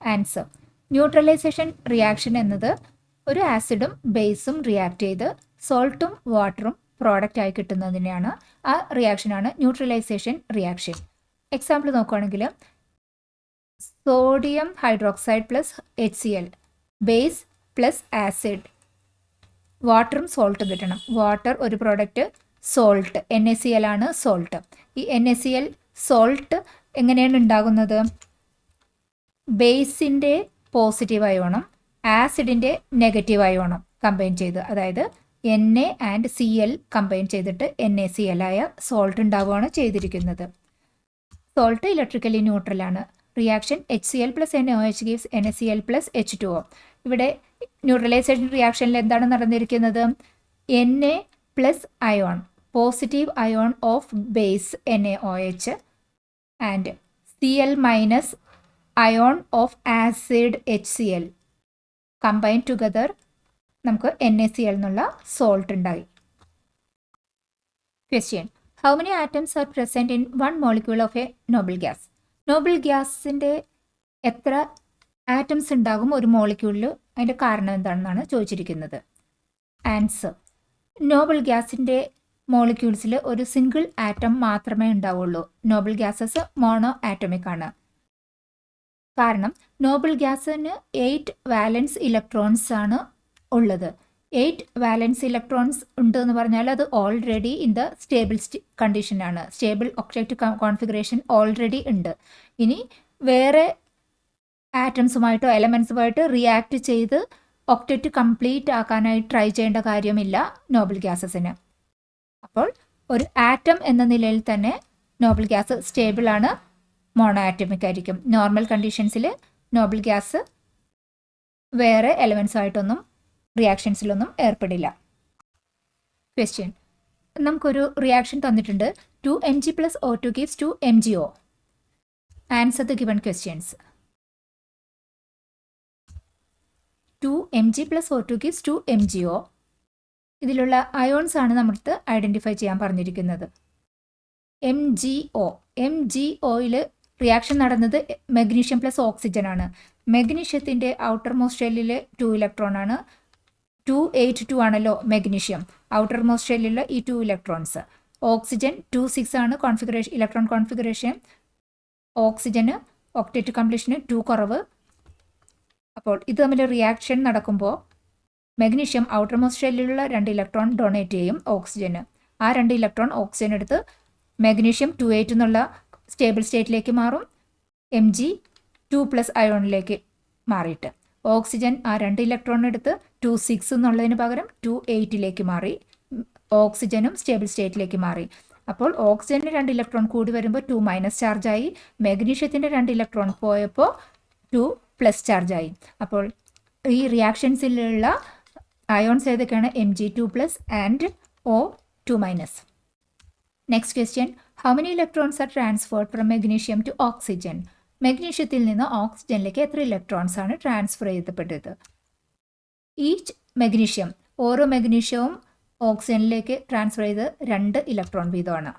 ആൻസർ. ന്യൂട്രലൈസേഷൻ റിയാക്ഷൻ എന്നത് ഒരു ആസിഡും ബേസും റിയാക്ട് ചെയ്ത് സോൾട്ടും വാട്ടറും പ്രോഡക്റ്റ് ആയി കിട്ടുന്നതിനെയാണ് ആ റിയാക്ഷനാണ് ന്യൂട്രലൈസേഷൻ റിയാക്ഷൻ. എക്സാമ്പിൾ നോക്കുകയാണെങ്കിൽ sodium hydroxide plus HCl, base plus acid, വാട്ടറും സോൾട്ടും കിട്ടണം. വാട്ടർ ഒരു പ്രോഡക്റ്റ്, സോൾട്ട് NaCl ആണ് സോൾട്ട്. ഈ NaCl സോൾട്ട് എങ്ങനെയാണ് ഉണ്ടാകുന്നത്? ബേസിൻ്റെ പോസിറ്റീവ് അയോണും ആസിഡിൻ്റെ നെഗറ്റീവ് അയോണും കമ്പൈൻ ചെയ്ത്, അതായത് Na ആൻഡ് Cl കമ്പൈൻ ചെയ്തിട്ട് NaCl ആയ സോൾട്ട് ഉണ്ടാവുകയാണ് ചെയ്തിരിക്കുന്നത്. സോൾട്ട് ഇലക്ട്രിക്കലി ന്യൂട്രലാണ്. Reaction HCl plus NaOH gives NaCl plus H2O. ഇവിടെ ന്യൂട്രലൈസേഷൻ റിയാക്ഷനിൽ എന്താണ് നടന്നിരിക്കുന്നത്? Na plus ion, positive ion of base NaOH and Cl minus ion of acid HCl combine together നമുക്ക് NaCl എന്നുള്ള സോൾട്ട് ഉണ്ടായി. Question: how many atoms are present in one molecule of a noble gas? Noble ഗ്യാസിൻ്റെ എത്ര atoms ഉണ്ടാകും ഒരു മോളിക്യൂളിൽ? അതിൻ്റെ കാരണം എന്താണെന്നാണ് ചോദിച്ചിരിക്കുന്നത്. ആൻസർ: നോബിൾ ഗ്യാസിൻ്റെ മോളിക്യൂൾസിൽ ഒരു സിംഗിൾ ആറ്റം മാത്രമേ ഉണ്ടാവുള്ളൂ. നോബിൾ ഗ്യാസസ് മോണോ ആറ്റമിക് ആണ്. കാരണം നോബിൾ ഗ്യാസിന് 8 വാലൻസ് ഇലക്ട്രോൺസ് ആണ് ഉള്ളത്. 8 വാലൻസ് ഇലക്ട്രോൺസ് ഉണ്ട് എന്ന് പറഞ്ഞാൽ അത് ഓൾറെഡി ഇൻ ദ സ്റ്റേബിൾ കണ്ടീഷനാണ്. സ്റ്റേബിൾ ഒക്ടേറ്റ് കോൺഫിഗറേഷൻ ഓൾറെഡി ഉണ്ട്. ഇനി വേറെ ആറ്റംസുമായിട്ടോ എലമെൻസുമായിട്ട് റിയാക്ട് ചെയ്ത് ഒക്ടേറ്റ് കംപ്ലീറ്റ് ആക്കാനായി ട്രൈ ചെയ്യേണ്ട കാര്യമില്ല നോബിൾ ഗ്യാസസിന്. അപ്പോൾ ഒരു ആറ്റം എന്ന നിലയിൽ തന്നെ നോബിൾ ഗ്യാസ് സ്റ്റേബിൾ ആണ്, മോണോ ആറ്റമിക് ആയിരിക്കും. നോർമൽ കണ്ടീഷൻസിൽ നോബിൾ ഗ്യാസ് വേറെ എലമെൻസുമായിട്ടൊന്നും റിയാക്ഷൻസിലൊന്നും ഏർപ്പെടില്ല. ക്വസ്റ്റ്യൻ: നമുക്കൊരു റിയാക്ഷൻ തന്നിട്ടുണ്ട്. 2Mg plus O2 gives 2MgO. Answer the given questions. 2Mg plus O2 gives 2MgO. ഇതിലുള്ള അയോൺസ് ആണ് നമുക്ക് ഐഡൻറ്റിഫൈ ചെയ്യാൻ പറഞ്ഞിരിക്കുന്നത്. MgOയിൽ റിയാക്ഷൻ നടന്നത് മഗ്നീഷ്യം പ്ലസ് ഓക്സിജൻ ആണ്. മഗ്നീഷ്യത്തിൻ്റെ ഔട്ടർ മോസ്റ്റ് ഷെല്ലിൽ 2 ഇലക്ട്രോൺ ആണ്. 282 ആണല്ലോ മഗ്നീഷ്യം. ഔട്ടർ മോസ്റ്റ് ഷെല്ലിലുള്ള ഈ 2 ഇലക്ട്രോൺസ്. ഓക്സിജൻ 26 ആണ് കോൺഫിഗറേഷൻ, ഇലക്ട്രോൺ കോൺഫിഗറേഷൻ. ഓക്സിജന് ഒക്ടേറ്റ് കംപ്ലീഷന് 2 കുറവ്. അപ്പോൾ ഇത് തമ്മിൽ റിയാക്ഷൻ നടക്കുമ്പോൾ മഗ്നീഷ്യം ഔട്ടർ മോസ്റ്റ് ഷെല്ലിലുള്ള 2 ഇലക്ട്രോൺ ഡൊണേറ്റ് ചെയ്യും ഓക്സിജന്. ആ 2 ഇലക്ട്രോൺ ഓക്സിജൻ എടുത്ത് മഗ്നീഷ്യം 28 എന്നുള്ള സ്റ്റേബിൾ സ്റ്റേറ്റിലേക്ക് മാറും, Mg2+ അയോണിലേക്ക് മാറിയിട്ട്. ഓക്സിജൻ ആ 2 ഇലക്ട്രോൺ എടുത്ത് 26 എന്നുള്ളതിന് പകരം 28ലേക്ക് മാറി, ഓക്സിജനും സ്റ്റേബിൾ സ്റ്റേറ്റിലേക്ക് മാറി. അപ്പോൾ ഓക്സിജന് 2 ഇലക്ട്രോൺ കൂടി വരുമ്പോൾ 2- ചാർജായി, മഗ്നീഷ്യത്തിൻ്റെ 2 ഇലക്ട്രോൺ പോയപ്പോൾ 2+ ചാർജായി. അപ്പോൾ ഈ റിയാക്ഷൻസിലുള്ള അയോൺസ് ഏതൊക്കെയാണ്? Mg2+ and O2-. Next question: how many electrons are transferred from magnesium to oxygen? മഗ്നീഷ്യത്തിൽ നിന്ന് ഓക്സിജനിലേക്ക് എത്ര ഇലക്ട്രോൺസ് ആണ് ട്രാൻസ്ഫർ ചെയ്യപ്പെട്ടത്? ഈച്ച് മഗ്നീഷ്യം, ഓരോ മഗ്നീഷ്യവും ഓക്സിജനിലേക്ക് ട്രാൻസ്ഫർ ചെയ്ത് 2 ഇലക്ട്രോൺ വീതമാണ്.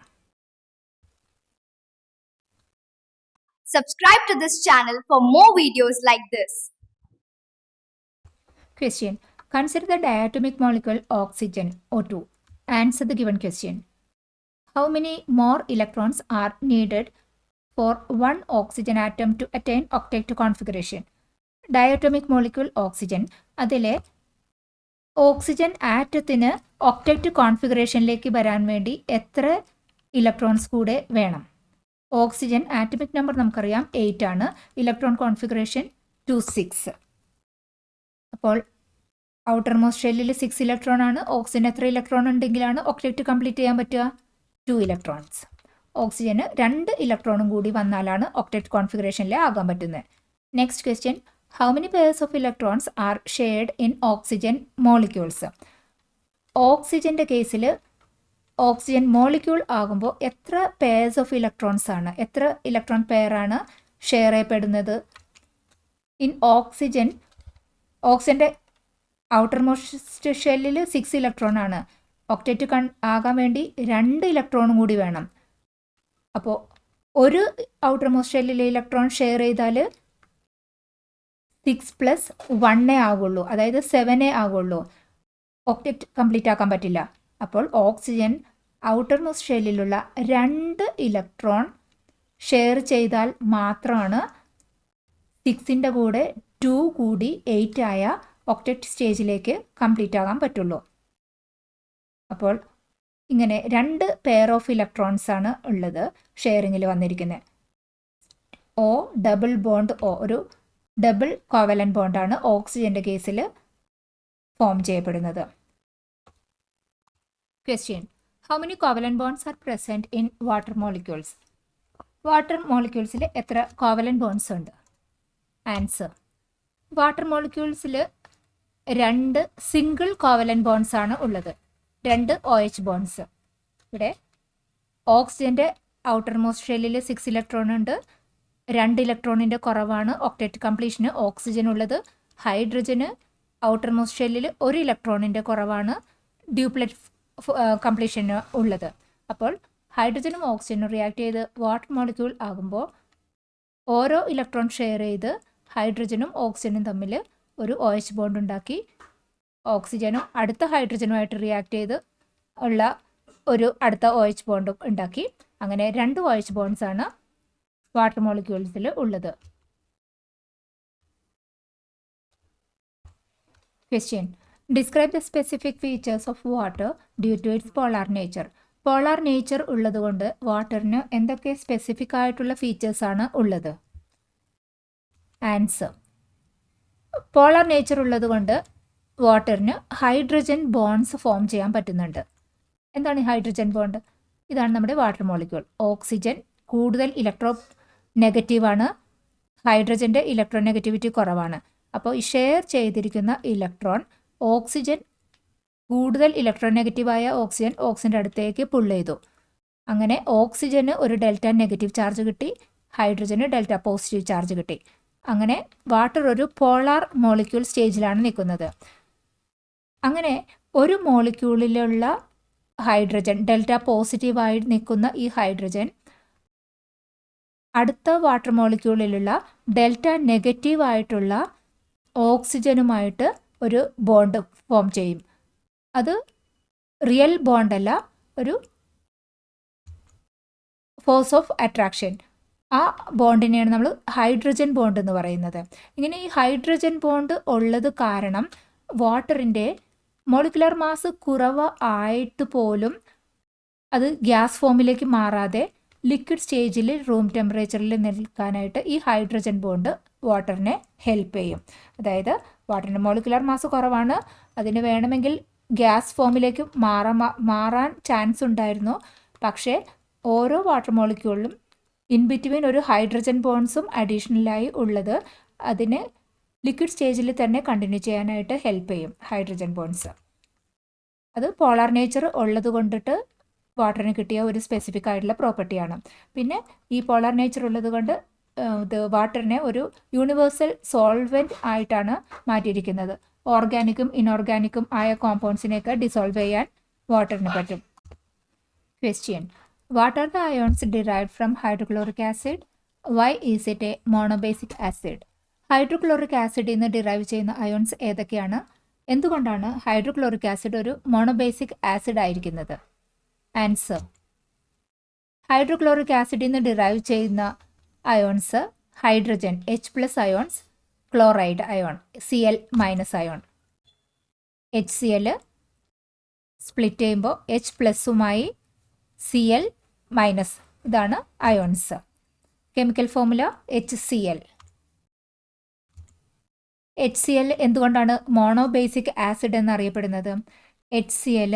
Subscribe to this channel for more videos like this. Question: consider the diatomic molecule oxygen O2. Answer the given question. How many more electrons are needed for one oxygen atom to attain octet configuration? Diatomic molecule oxygen, അതിലെ oxygen ആറ്റത്തിന് octet കോൺഫിഗറേഷനിലേക്ക് വരാൻ വേണ്ടി എത്ര electrons കൂടെ വേണം? Oxygen atomic number നമുക്കറിയാം 8 ആണ്, electron configuration 2-6. അപ്പോൾ outer most ഷെല്ലിൽ 6 ഇലക്ട്രോൺ ആണ്. ഓക്സിജൻ എത്ര ഇലക്ട്രോൺ ഉണ്ടെങ്കിലാണ് ഒക്ടറ്റ് കംപ്ലീറ്റ് ചെയ്യാൻ പറ്റുക? 2 ഇലക്ട്രോൺസ്. ഓക്സിജന് 2 ഇലക്ട്രോണും കൂടി വന്നാലാണ് ഒക്ടറ്റ് കോൺഫിഗറേഷനിൽ ആകാൻ പറ്റുന്നത്. Next question: how many pairs of electrons are shared in oxygen molecules? ഓക്സിജൻ്റെ കേസിൽ ഓക്സിജൻ മോളിക്യൂൾ ആകുമ്പോൾ എത്ര പെയർസ് ഓഫ് ഇലക്ട്രോൺസ് ആണ്, എത്ര ഇലക്ട്രോൺ പെയറാണ് ഷെയർ ചെയ്യപ്പെടുന്നത്? ഇൻ ഓക്സിജൻ, ഓക്സിജൻ്റെ ഔട്ടർ മോസ്റ്റ് ഷെല്ലിൽ 6 ഇലക്ട്രോൺ ആണ്. ഒക്ടറ്റ് ആകാൻ വേണ്ടി 2 ഇലക്ട്രോണും കൂടി വേണം. അപ്പോൾ ഒരു ഔട്ടർ മോസ്റ്റ് ഷെല്ലിലെ ഇലക്ട്രോൺ ഷെയർ ചെയ്താൽ 6+1 ആകുള്ളൂ, അതായത് 7 ആകുള്ളൂ. ഒക്ടറ്റ് കംപ്ലീറ്റ് ആക്കാൻ പറ്റില്ല. അപ്പോൾ ഓക്സിജൻ ഔട്ടർ മോസ്റ്റ് ഷെല്ലിലുള്ള 2 ഇലക്ട്രോൺ ഷെയർ ചെയ്താൽ മാത്രമാണ് 6ൻ്റെ കൂടെ 2 കൂടി 8 ആയ ഒക്ടറ്റ് സ്റ്റേജിലേക്ക് കംപ്ലീറ്റ് ആകാൻ പറ്റുള്ളൂ. അപ്പോൾ ഇങ്ങനെ 2 പെയർ ഓഫ് ഇലക്ട്രോൺസ് ആണ് ഉള്ളത് ഷെയറിങ്ങിൽ വന്നിരിക്കുന്നത്. O ഡബിൾ ബോണ്ട് O ഒരു ഡബിൾ കോവലൻ ബോണ്ടാണ് ഓക്സിജൻ്റെ കേസിൽ ഫോം ചെയ്യപ്പെടുന്നത്. Question: how many covalent bonds are present in water molecules? Water മോളിക്യൂൾസിൽ എത്ര കോവലൻ ബോണ്ട്സ് ഉണ്ട്? ആൻസർ: വാട്ടർ മോളിക്യൂൾസിൽ 2 സിംഗിൾ കോവലൻ ബോണ്ട്സ് ആണ് ഉള്ളത്, 2 OH ബോണ്ട്സ്. ഇവിടെ ഓക്സിജൻ്റെ ഔട്ടർ മോസ്റ്റ് ഷെല്ലിൽ 6 ഇലക്ട്രോൺ ഉണ്ട്, 2 ഇലക്ട്രോണിൻ്റെ കുറവാണ് ഒക്ടറ്റ് കംപ്ലീഷന് ഓക്സിജൻ ഉള്ളത്. ഹൈഡ്രജന് ഔട്ടർ മോസ്റ്റ് ഷെല്ലിൽ 1 ഇലക്ട്രോണിൻ്റെ കുറവാണ് ഡ്യൂപ്ലെറ്റ് കംപ്ലീഷന് ഉള്ളത്. അപ്പോൾ ഹൈഡ്രജനും ഓക്സിജനും റിയാക്ട് ചെയ്ത് വാട്ടർ മോളിക്യൂൾ ആകുമ്പോൾ ഓരോ ഇലക്ട്രോൺ ഷെയർ ചെയ്ത് ഹൈഡ്രജനും ഓക്സിജനും തമ്മിൽ ഒരു OH ബോണ്ട് ഉണ്ടാക്കി ഓക്സിജനും അടുത്ത ഹൈഡ്രജനുമായിട്ട് റിയാക്ട് ചെയ്ത് ഉള്ള ഒരു അടുത്ത OH ബോണ്ടും ഉണ്ടാക്കി. അങ്ങനെ 2 OH ബോണ്ട്സ് ആണ് വാട്ടർ മോളിക്യൂൾസിൽ ഉള്ളത്. Question: describe the specific features of water due to its polar nature. Polar nature ഉള്ളതുകൊണ്ട് വാട്ടറിന് എന്തൊക്കെ സ്പെസിഫിക് ആയിട്ടുള്ള ഫീച്ചേഴ്സാണ് ഉള്ളത്? ആൻസർ: പോളാർ നേച്ചർ ഉള്ളതുകൊണ്ട് വാട്ടറിന് ഹൈഡ്രജൻ ബോണ്ട്സ് ഫോം ചെയ്യാൻ പറ്റുന്നുണ്ട്. എന്താണ് ഈ ഹൈഡ്രജൻ ബോണ്ട്? ഇതാണ് നമ്മുടെ വാട്ടർ മോളിക്യൂൾ. ഓക്സിജൻ കൂടുതൽ ഇലക്ട്രോ നെഗറ്റീവാണ്, ഹൈഡ്രജൻ്റെ ഇലക്ട്രോ നെഗറ്റിവിറ്റി കുറവാണ്. അപ്പോൾ ഈ ഷെയർ ചെയ്തിരിക്കുന്ന ഇലക്ട്രോൺ ഓക്സിജൻ കൂടുതൽ ഇലക്ട്രോ നെഗറ്റീവായ ഓക്സിജൻ്റെ അടുത്തേക്ക് പുൾ ചെയ്തു. അങ്ങനെ ഓക്സിജന് ഒരു ഡെൽറ്റ നെഗറ്റീവ് ചാർജ് കിട്ടി, ഹൈഡ്രജന് ഡെൽറ്റ പോസിറ്റീവ് ചാർജ് കിട്ടി. അങ്ങനെ വാട്ടർ ഒരു പോളാർ മോളിക്യൂൾ സ്റ്റേജിലാണ് നിൽക്കുന്നത്. അങ്ങനെ ഒരു മോളിക്യൂളിലുള്ള ഹൈഡ്രജൻ ഡെൽറ്റ പോസിറ്റീവായി നിൽക്കുന്ന ഈ ഹൈഡ്രജൻ അടുത്ത വാട്ടർ മോളിക്യൂളിലുള്ള ഡെൽറ്റ നെഗറ്റീവായിട്ടുള്ള ഓക്സിജനുമായിട്ട് ഒരു ബോണ്ട് ഫോം ചെയ്യും. അത് റിയൽ ബോണ്ടല്ല, ഒരു ഫോഴ്സ് ഓഫ് അട്രാക്ഷൻ. ആ ബോണ്ടിനെയാണ് നമ്മൾ ഹൈഡ്രജൻ ബോണ്ട് എന്ന് പറയുന്നത്. ഇങ്ങനെ ഈ ഹൈഡ്രജൻ ബോണ്ട് ഉള്ളത് കാരണം വാട്ടറിൻ്റെ മോളിക്കുലർ മാസ് കുറവ് ആയിട്ട് പോലും അത് ഗ്യാസ് ഫോമിലേക്ക് മാറാതെ ലിക്വിഡ് സ്റ്റേജിൽ റൂം ടെമ്പറേച്ചറിൽ നിൽക്കാനായിട്ട് ഈ ഹൈഡ്രജൻ ബോണ്ട് വാട്ടറിനെ ഹെൽപ്പ് ചെയ്യും. അതായത് വാട്ടറിൻ്റെ മോളിക്കുലർ മാസ് കുറവാണ്, അതിന് വേണമെങ്കിൽ ഗ്യാസ് ഫോമിലേക്ക് മാറാൻ ചാൻസ് ഉണ്ടായിരുന്നു. പക്ഷേ ഓരോ വാട്ടർ മോളിക്യൂളിലും ഇൻ ബിറ്റ്വീൻ ഒരു ഹൈഡ്രജൻ ബോണ്ട്സും അഡീഷണലായി ഉള്ളത് അതിന് ലിക്വിഡ് സ്റ്റേജിൽ തന്നെ കണ്ടിന്യൂ ചെയ്യാനായിട്ട് ഹെൽപ്പ് ചെയ്യും ഇത് ബോണ്ട്സ്. അത് പോളാർ നേച്ചർ ഉള്ളത് കൊണ്ടിട്ട് വാട്ടറിന് കിട്ടിയ ഒരു സ്പെസിഫിക് ആയിട്ടുള്ള പ്രോപ്പർട്ടിയാണ്. പിന്നെ ഈ പോളാർ നേച്ചർ ഉള്ളത് കൊണ്ട് ഇത് വാട്ടറിനെ ഒരു യൂണിവേഴ്സൽ സോൾവെൻറ്റ് ആയിട്ടാണ് മാറ്റിയിരിക്കുന്നത്. ഓർഗാനിക്കും ഇനോർഗാനിക്കും ആയ കോമ്പൗണ്ട്സിനെയൊക്കെ ഡിസോൾവ് ചെയ്യാൻ വാട്ടറിന് പറ്റും. Question: what are the ions derived from hydrochloric acid? Why is it a monobasic acid? Hydrochloric ആസിഡിൽ നിന്ന് ഡിറൈവ് ചെയ്യുന്ന അയോൺസ് ഏതൊക്കെയാണ്? എന്തുകൊണ്ടാണ് ഹൈഡ്രോക്ലോറിക് ആസിഡ് ഒരു മോണോബേസിക് ആസിഡ് ആയിരിക്കുന്നത്? ആൻസർ: ഹൈഡ്രോക്ലോറിക് ആസിഡിൽ നിന്ന് ഡിറൈവ് ചെയ്യുന്ന ions hydrogen H+ ions, chloride ion Cl- ion. HCl split ചെയ്യുമ്പോൾ H+മായി Cl- ഇതാണ് ions. Chemical formula HCl. HCl എന്തുകൊണ്ടാണ് മോണോബേസിക് ആസിഡ് എന്നറിയപ്പെടുന്നത്? HCl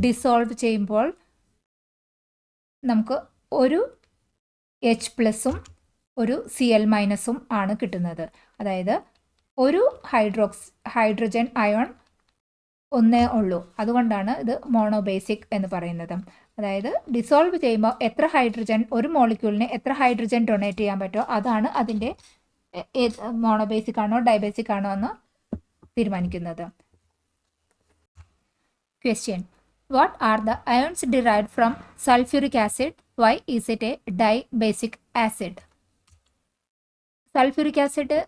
ഡിസോൾവ് ചെയ്യുമ്പോൾ നമുക്ക് ഒരു H+ഉം ഒരു Cl- ആണ് കിട്ടുന്നത്. അതായത് ഒരു ഹൈഡ്രജൻ അയോൺ ഒന്നേ ഉള്ളൂ. അതുകൊണ്ടാണ് ഇത് മോണോബേസിക് എന്ന് പറയുന്നത്. അതായത് ഡിസോൾവ് ചെയ്യുമ്പോൾ എത്ര ഹൈഡ്രജൻ ഒരു മോളിക്യൂളിന് എത്ര ഹൈഡ്രജൻ ഡൊണേറ്റ് ചെയ്യാൻ പറ്റുമോ അതാണ് അതിൻ്റെ മോണോബേസിക് ആണോ ഡൈബേസിക് ആണോ എന്ന് തീരുമാനിക്കുന്നത്. Question: what are the ions derived from sulphuric acid? Why is it a dibasic acid? Sulphuric acid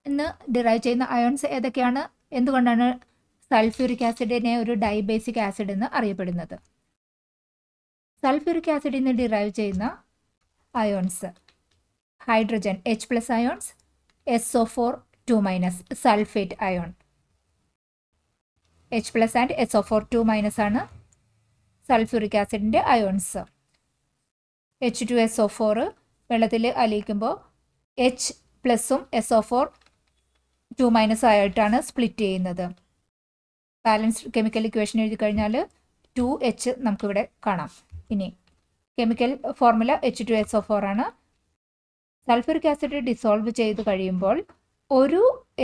നിന്ന് ഡിറൈവ് ചെയ്യുന്ന അയോൺസ് ഏതൊക്കെയാണ്? എന്തുകൊണ്ടാണ് സൾഫ്യൂരിക് ആസിഡിനെ ഒരു ഡൈബേസിക് ആസിഡ് എന്ന് അറിയപ്പെടുന്നത്? സൾഫ്യൂരിക് ആസിഡിൽ നിന്ന് ഡിറൈവ് ചെയ്യുന്ന ions hydrogen H+ ions, SO4 2- sulphate ion. H+ and SO4 2- ആണ് സൾഫ്യൂരിക് ആസിഡിൻ്റെ അയോൺസ്. H2SO4 വെള്ളത്തിൽ അലിയിക്കുമ്പോൾ H+ഉം SO4 2- ആയിട്ടാണ് സ്പ്ലിറ്റ് ചെയ്യുന്നത്. ബാലൻസ്ഡ് കെമിക്കൽ ഇക്വേഷൻ എഴുതി കഴിഞ്ഞാൽ 2H നമുക്കിവിടെ കാണാം. ഇനി കെമിക്കൽ ഫോർമുല H2SO4 ആണ്. സൾഫ്യൂരിക് ആസിഡ് ഡിസോൾവ് ചെയ്ത് കഴിയുമ്പോൾ ഒരു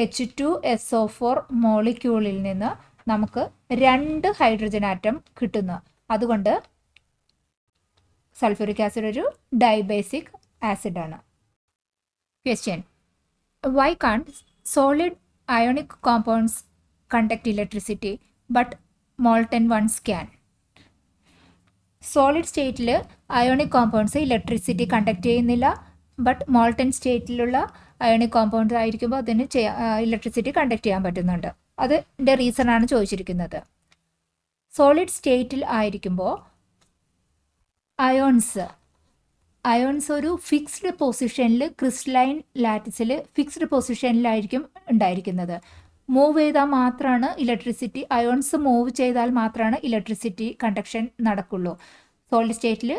H2SO4 മോളിക്യൂളിൽ നിന്ന് നമുക്ക് 2 ഹൈഡ്രജൻ ആറ്റം കിട്ടുന്നു. അതുകൊണ്ട് സൾഫ്യൂരിക് ആസിഡ് ഒരു ഡൈബേസിക് ആസിഡാണ്. Question: why can't solid ionic compounds conduct electricity but molten ones can? Solid സ്റ്റേറ്റിൽ അയോണിക് കോമ്പൗണ്ട്സ് ഇലക്ട്രിസിറ്റി കണ്ടക്ട് ചെയ്യുന്നില്ല. ബട്ട് മോൾട്ടൻ സ്റ്റേറ്റിലുള്ള അയോണിക് കോമ്പൗണ്ട് ആയിരിക്കുമ്പോൾ അതിന് ഇലക്ട്രിസിറ്റി കണ്ടക്ട് ചെയ്യാൻ പറ്റുന്നുണ്ട്. അതിൻ്റെ റീസൺ ആണ് ചോദിച്ചിരിക്കുന്നത്. സോളിഡ് സ്റ്റേറ്റിൽ ആയിരിക്കുമ്പോൾ അയോൺസ് ഒരു ഫിക്സ്ഡ് പൊസിഷനിൽ ക്രിസ്റ്റലൈൻ ലാറ്റിസിൽ ഫിക്സ്ഡ് പൊസിഷനിലായിരിക്കും ഉണ്ടായിരിക്കുന്നത്. മൂവ് ചെയ്താൽ മാത്രമാണ് ഇലക്ട്രിസിറ്റി, അയോൺസ് മൂവ് ചെയ്താൽ മാത്രമാണ് ഇലക്ട്രിസിറ്റി കണ്ടക്ഷൻ നടക്കുള്ളൂ. സോളിഡ് സ്റ്റേറ്റിൽ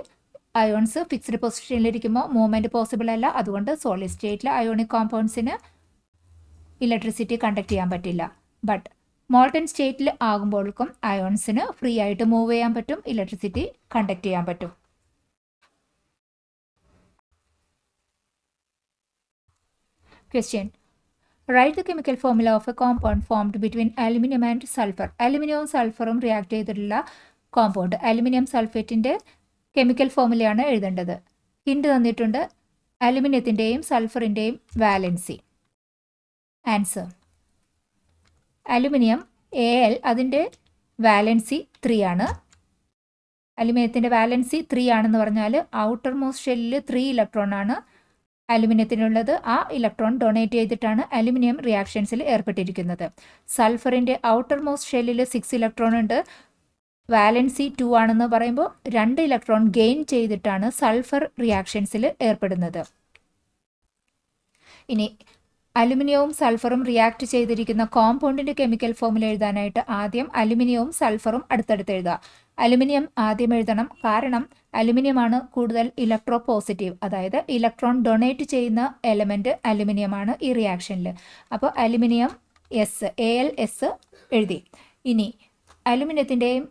അയോൺസ് ഫിക്സ്ഡ് പൊസിഷനിലിരിക്കുമ്പോൾ മൂവ്മെൻറ്റ് പോസിബിൾ അല്ല. അതുകൊണ്ട് സോളിഡ് സ്റ്റേറ്റിൽ അയോണിക് കോമ്പൗണ്ട്സിന് ഇലക്ട്രിസിറ്റി കണ്ടക്ട് ചെയ്യാൻ പറ്റില്ല. ബട്ട് മോൾട്ടൻ സ്റ്റേറ്റിൽ ആകുമ്പോഴേക്കും അയോൺസിന് ഫ്രീ ആയിട്ട് മൂവ് ചെയ്യാൻ പറ്റും, ഇലക്ട്രിസിറ്റി കണ്ടക്ട് ചെയ്യാൻ പറ്റും. Question: Write the chemical formula of a compound formed between aluminum and sulfur. അലുമിനിയവും സൾഫറും റിയാക്ട് ചെയ്തിട്ടുള്ള കോമ്പൗണ്ട് അലുമിനിയം സൾഫേറ്റിൻ്റെ കെമിക്കൽ ഫോർമുലയാണ് എഴുതേണ്ടത്. ഹിൻഡ് തന്നിട്ടുണ്ട്: അലുമിനിയത്തിൻ്റെയും സൾഫറിൻ്റെയും വാലൻസി. ആൻസർ: അലുമിനിയം Al അതിൻ്റെ വാലൻസി 3 ആണ്. അലുമിനിയത്തിൻ്റെ വാലൻസി 3 ആണെന്ന് പറഞ്ഞാൽ ഔട്ടർ മോസ്റ്റ് ഷെല്ലിൽ 3 ഇലക്ട്രോൺ ആണ് അലുമിനിയത്തിനുള്ളത്. ആ ഇലക്ട്രോൺ ഡൊണേറ്റ് ചെയ്തിട്ടാണ് അലുമിനിയം റിയാക്ഷൻസിൽ ഏർപ്പെട്ടിരിക്കുന്നത്. സൾഫറിൻ്റെ ഔട്ടർ മോസ്റ്റ് ഷെല്ലിൽ 6 ഇലക്ട്രോൺ ഉണ്ട്. വാലൻസി 2 ആണെന്ന് പറയുമ്പോൾ 2 ഇലക്ട്രോൺ ഗെയിൻ ചെയ്തിട്ടാണ് സൾഫർ റിയാക്ഷൻസിൽ ഏർപ്പെടുന്നത്. ഇനി അലുമിനിയവും സൾഫറും റിയാക്ട് ചെയ്തിരിക്കുന്ന കോമ്പൗണ്ടിൻ്റെ കെമിക്കൽ ഫോർമുല എഴുതാനായിട്ട് ആദ്യം അലുമിനിയവും സൾഫറും അടുത്തടുത്ത് എഴുതുക. അലുമിനിയം ആദ്യം എഴുതണം, കാരണം അലുമിനിയമാണ് കൂടുതൽ ഇലക്ട്രോ പോസിറ്റീവ്, അതായത് ഇലക്ട്രോൺ ഡൊണേറ്റ് ചെയ്യുന്ന എലമെൻറ്റ് അലുമിനിയമാണ് ഈ റിയാക്ഷനിൽ. അപ്പോൾ അലുമിനിയം Al എഴുതി. ഇനി അലുമിനിയത്തിൻ്റെയും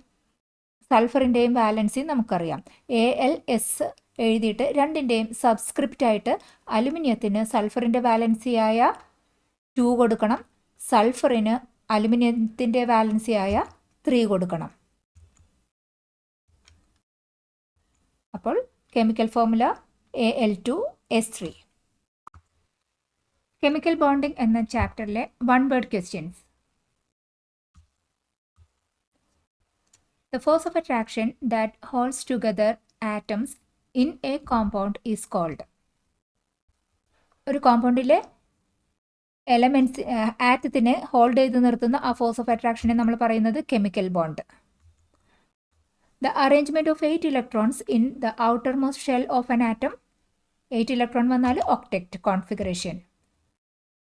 സൾഫറിൻ്റെയും വാലൻസി നമുക്കറിയാം. Al എഴുതിയിട്ട് രണ്ടിൻ്റെയും സബ്സ്ക്രിപ്റ്റ് ആയിട്ട് അലുമിനിയത്തിന് സൾഫറിൻ്റെ വാലൻസിയായ 2 കൊടുക്കണം, സൾഫറിന് അലുമിനിയത്തിൻ്റെ വാലൻസിയായ 3 കൊടുക്കണം. അപ്പോൾ chemical formula Al2S3. Chemical bonding എന്ന ചാപ്റ്ററിലെ 1 word questions. The force of attraction that holds together atoms in a compound is called. ഒരു കോമ്പൗണ്ടിലെ എലമെൻറ്റ്സ് ആറ്റത്തിനെ ഹോൾഡ് ചെയ്ത് നിർത്തുന്ന ആ ഫോഴ്സ് ഓഫ് അട്രാക്ഷനെ നമ്മൾ പറയുന്നത് chemical bond. The arrangement of 8 electrons in the outermost shell of an atom. 8 electron വന്നാൽ octet configuration.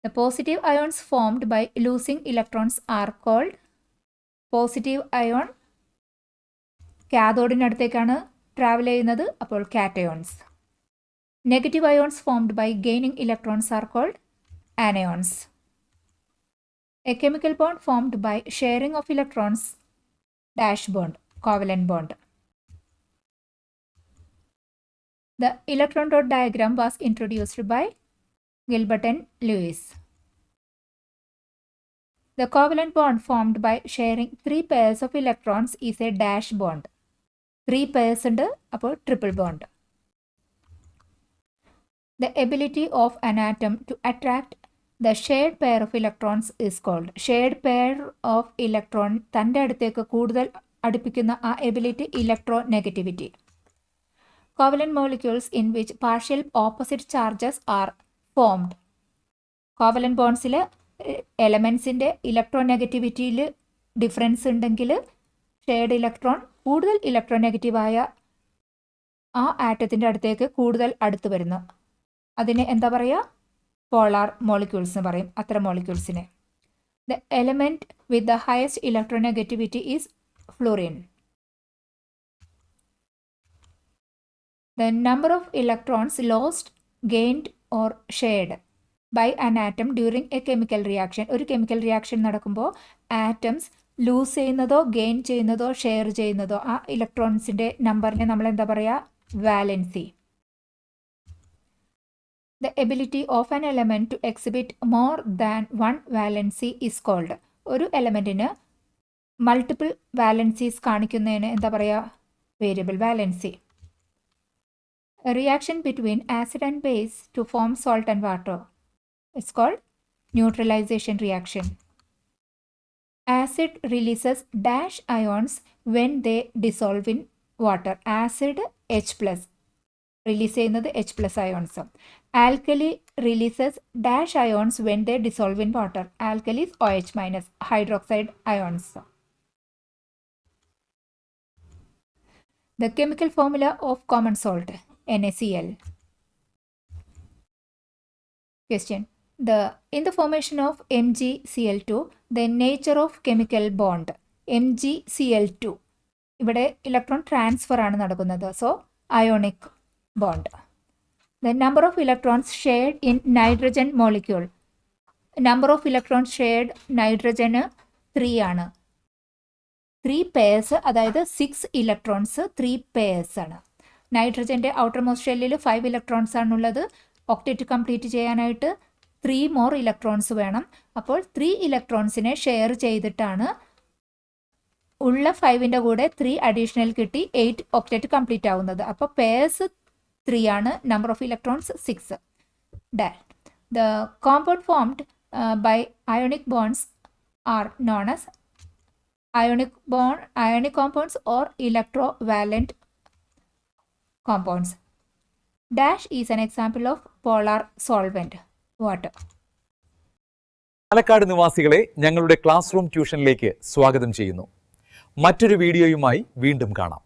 The positive ions formed by losing electrons are called. Positive ion കാഥോഡിനടുത്തേക്കാണ് travel ചെയ്യുന്നത്, അപ്പോൾ cations. Negative ions formed by gaining electrons are called anions. A chemical bond formed by sharing of electrons dash bond, covalent bond. The electron dot diagram was introduced by Gilbert and Lewis. The covalent bond formed by sharing 3 pairs of electrons is a dash bond. 3 pairs ഉണ്ട്, അപ്പോൾ triple bond. The ability of an atom to attract the shared pair of electrons is called. Shared pair of electron തൻ്റെ അടുത്തേക്ക് കൂടുതൽ അടുപ്പിക്കുന്ന ആ ability electronegativity. Covalent molecules in which partial opposite charges are formed. Covalent ബോൺസിൽ എലമെൻസിൻ്റെ ഇലക്ട്രോനെഗറ്റിവിറ്റിയിൽ difference ഉണ്ടെങ്കിൽ shared electron കൂടുതൽ ഇലക്ട്രോനെഗറ്റീവായ ആ ആറ്റത്തിൻ്റെ അടുത്തേക്ക് കൂടുതൽ അടുത്ത് വരുന്നു. അതിനെ എന്താ പറയുക? പോളാർ മോളിക്യൂൾസ് എന്ന് പറയും അത്തരം മോളിക്യൂൾസിനെ. The element with the highest electronegativity is fluorine. The number of electrons lost, gained or shared by an atom during a chemical reaction. ഒരു കെമിക്കൽ റിയാക്ഷൻ നടക്കുമ്പോൾ ആറ്റംസ് ലൂസ് ചെയ്യുന്നതോ ഗെയിൻ ചെയ്യുന്നതോ ഷെയർ ചെയ്യുന്നതോ ആ ഇലക്ട്രോൺസിൻ്റെ നമ്പറിനെ നമ്മൾ എന്താ പറയുക? Valency. The ability of an element to exhibit more than one valency is called. ഒരു എലമെൻറ്റിന് മൾട്ടിപ്പിൾ വാലൻസീസ് കാണിക്കുന്നതിന് എന്താ പറയുക? Variable valency. A reaction between acid and base to form salt and water is called neutralization reaction. Acid releases dash ions when they dissolve in water. Acid H+, release ചെയ്യുന്നത് H+ ions. Alkali releases dash ions when they dissolve in water. Alkali is OH-, hydroxide ions. The chemical formula of common salt, NaCl. Question. In the formation of MgCl2, the nature of chemical bond MgCl2. ഇവിടെ electron transfer ആണ് നടക്കുന്നത്. So ionic bond. The number of electrons shared in nitrogen molecule. Number of electrons shared nitrogen 3 ആണ്. 3 purse, അതായത് 6 electrons 3 purse ആണ്. നൈട്രജൻ്റെ outer most ഷെല്ലിൽ 5 electrons ആണുള്ളത്. ഒക്ടേറ്റ് complete ചെയ്യാനായിട്ട് 3 more electrons വേണം. അപ്പോൾ 3 ഇലക്ട്രോൺസിനെ ഷെയർ ചെയ്തിട്ടാണ് ഉള്ള 5ൻ്റെ കൂടെ 3 അഡീഷണൽ കിട്ടി 8 ഒക്ടേറ്റ് കംപ്ലീറ്റ് ആവുന്നത്. അപ്പോൾ പേഴ്സ് 3 ആണ്. Number of electrons 6. The compound formed by ionic bonds are known as ionic compounds or electrovalent compounds. Dash is an example of polar solvent, water. Palakkad നിവാസികളെ ഞങ്ങളുടെ ക്ലാസ് റൂം ട്യൂഷനിലേക്ക് സ്വാഗതം ചെയ്യുന്നു. മറ്റൊരു വീഡിയോയുമായി വീണ്ടും കാണാം.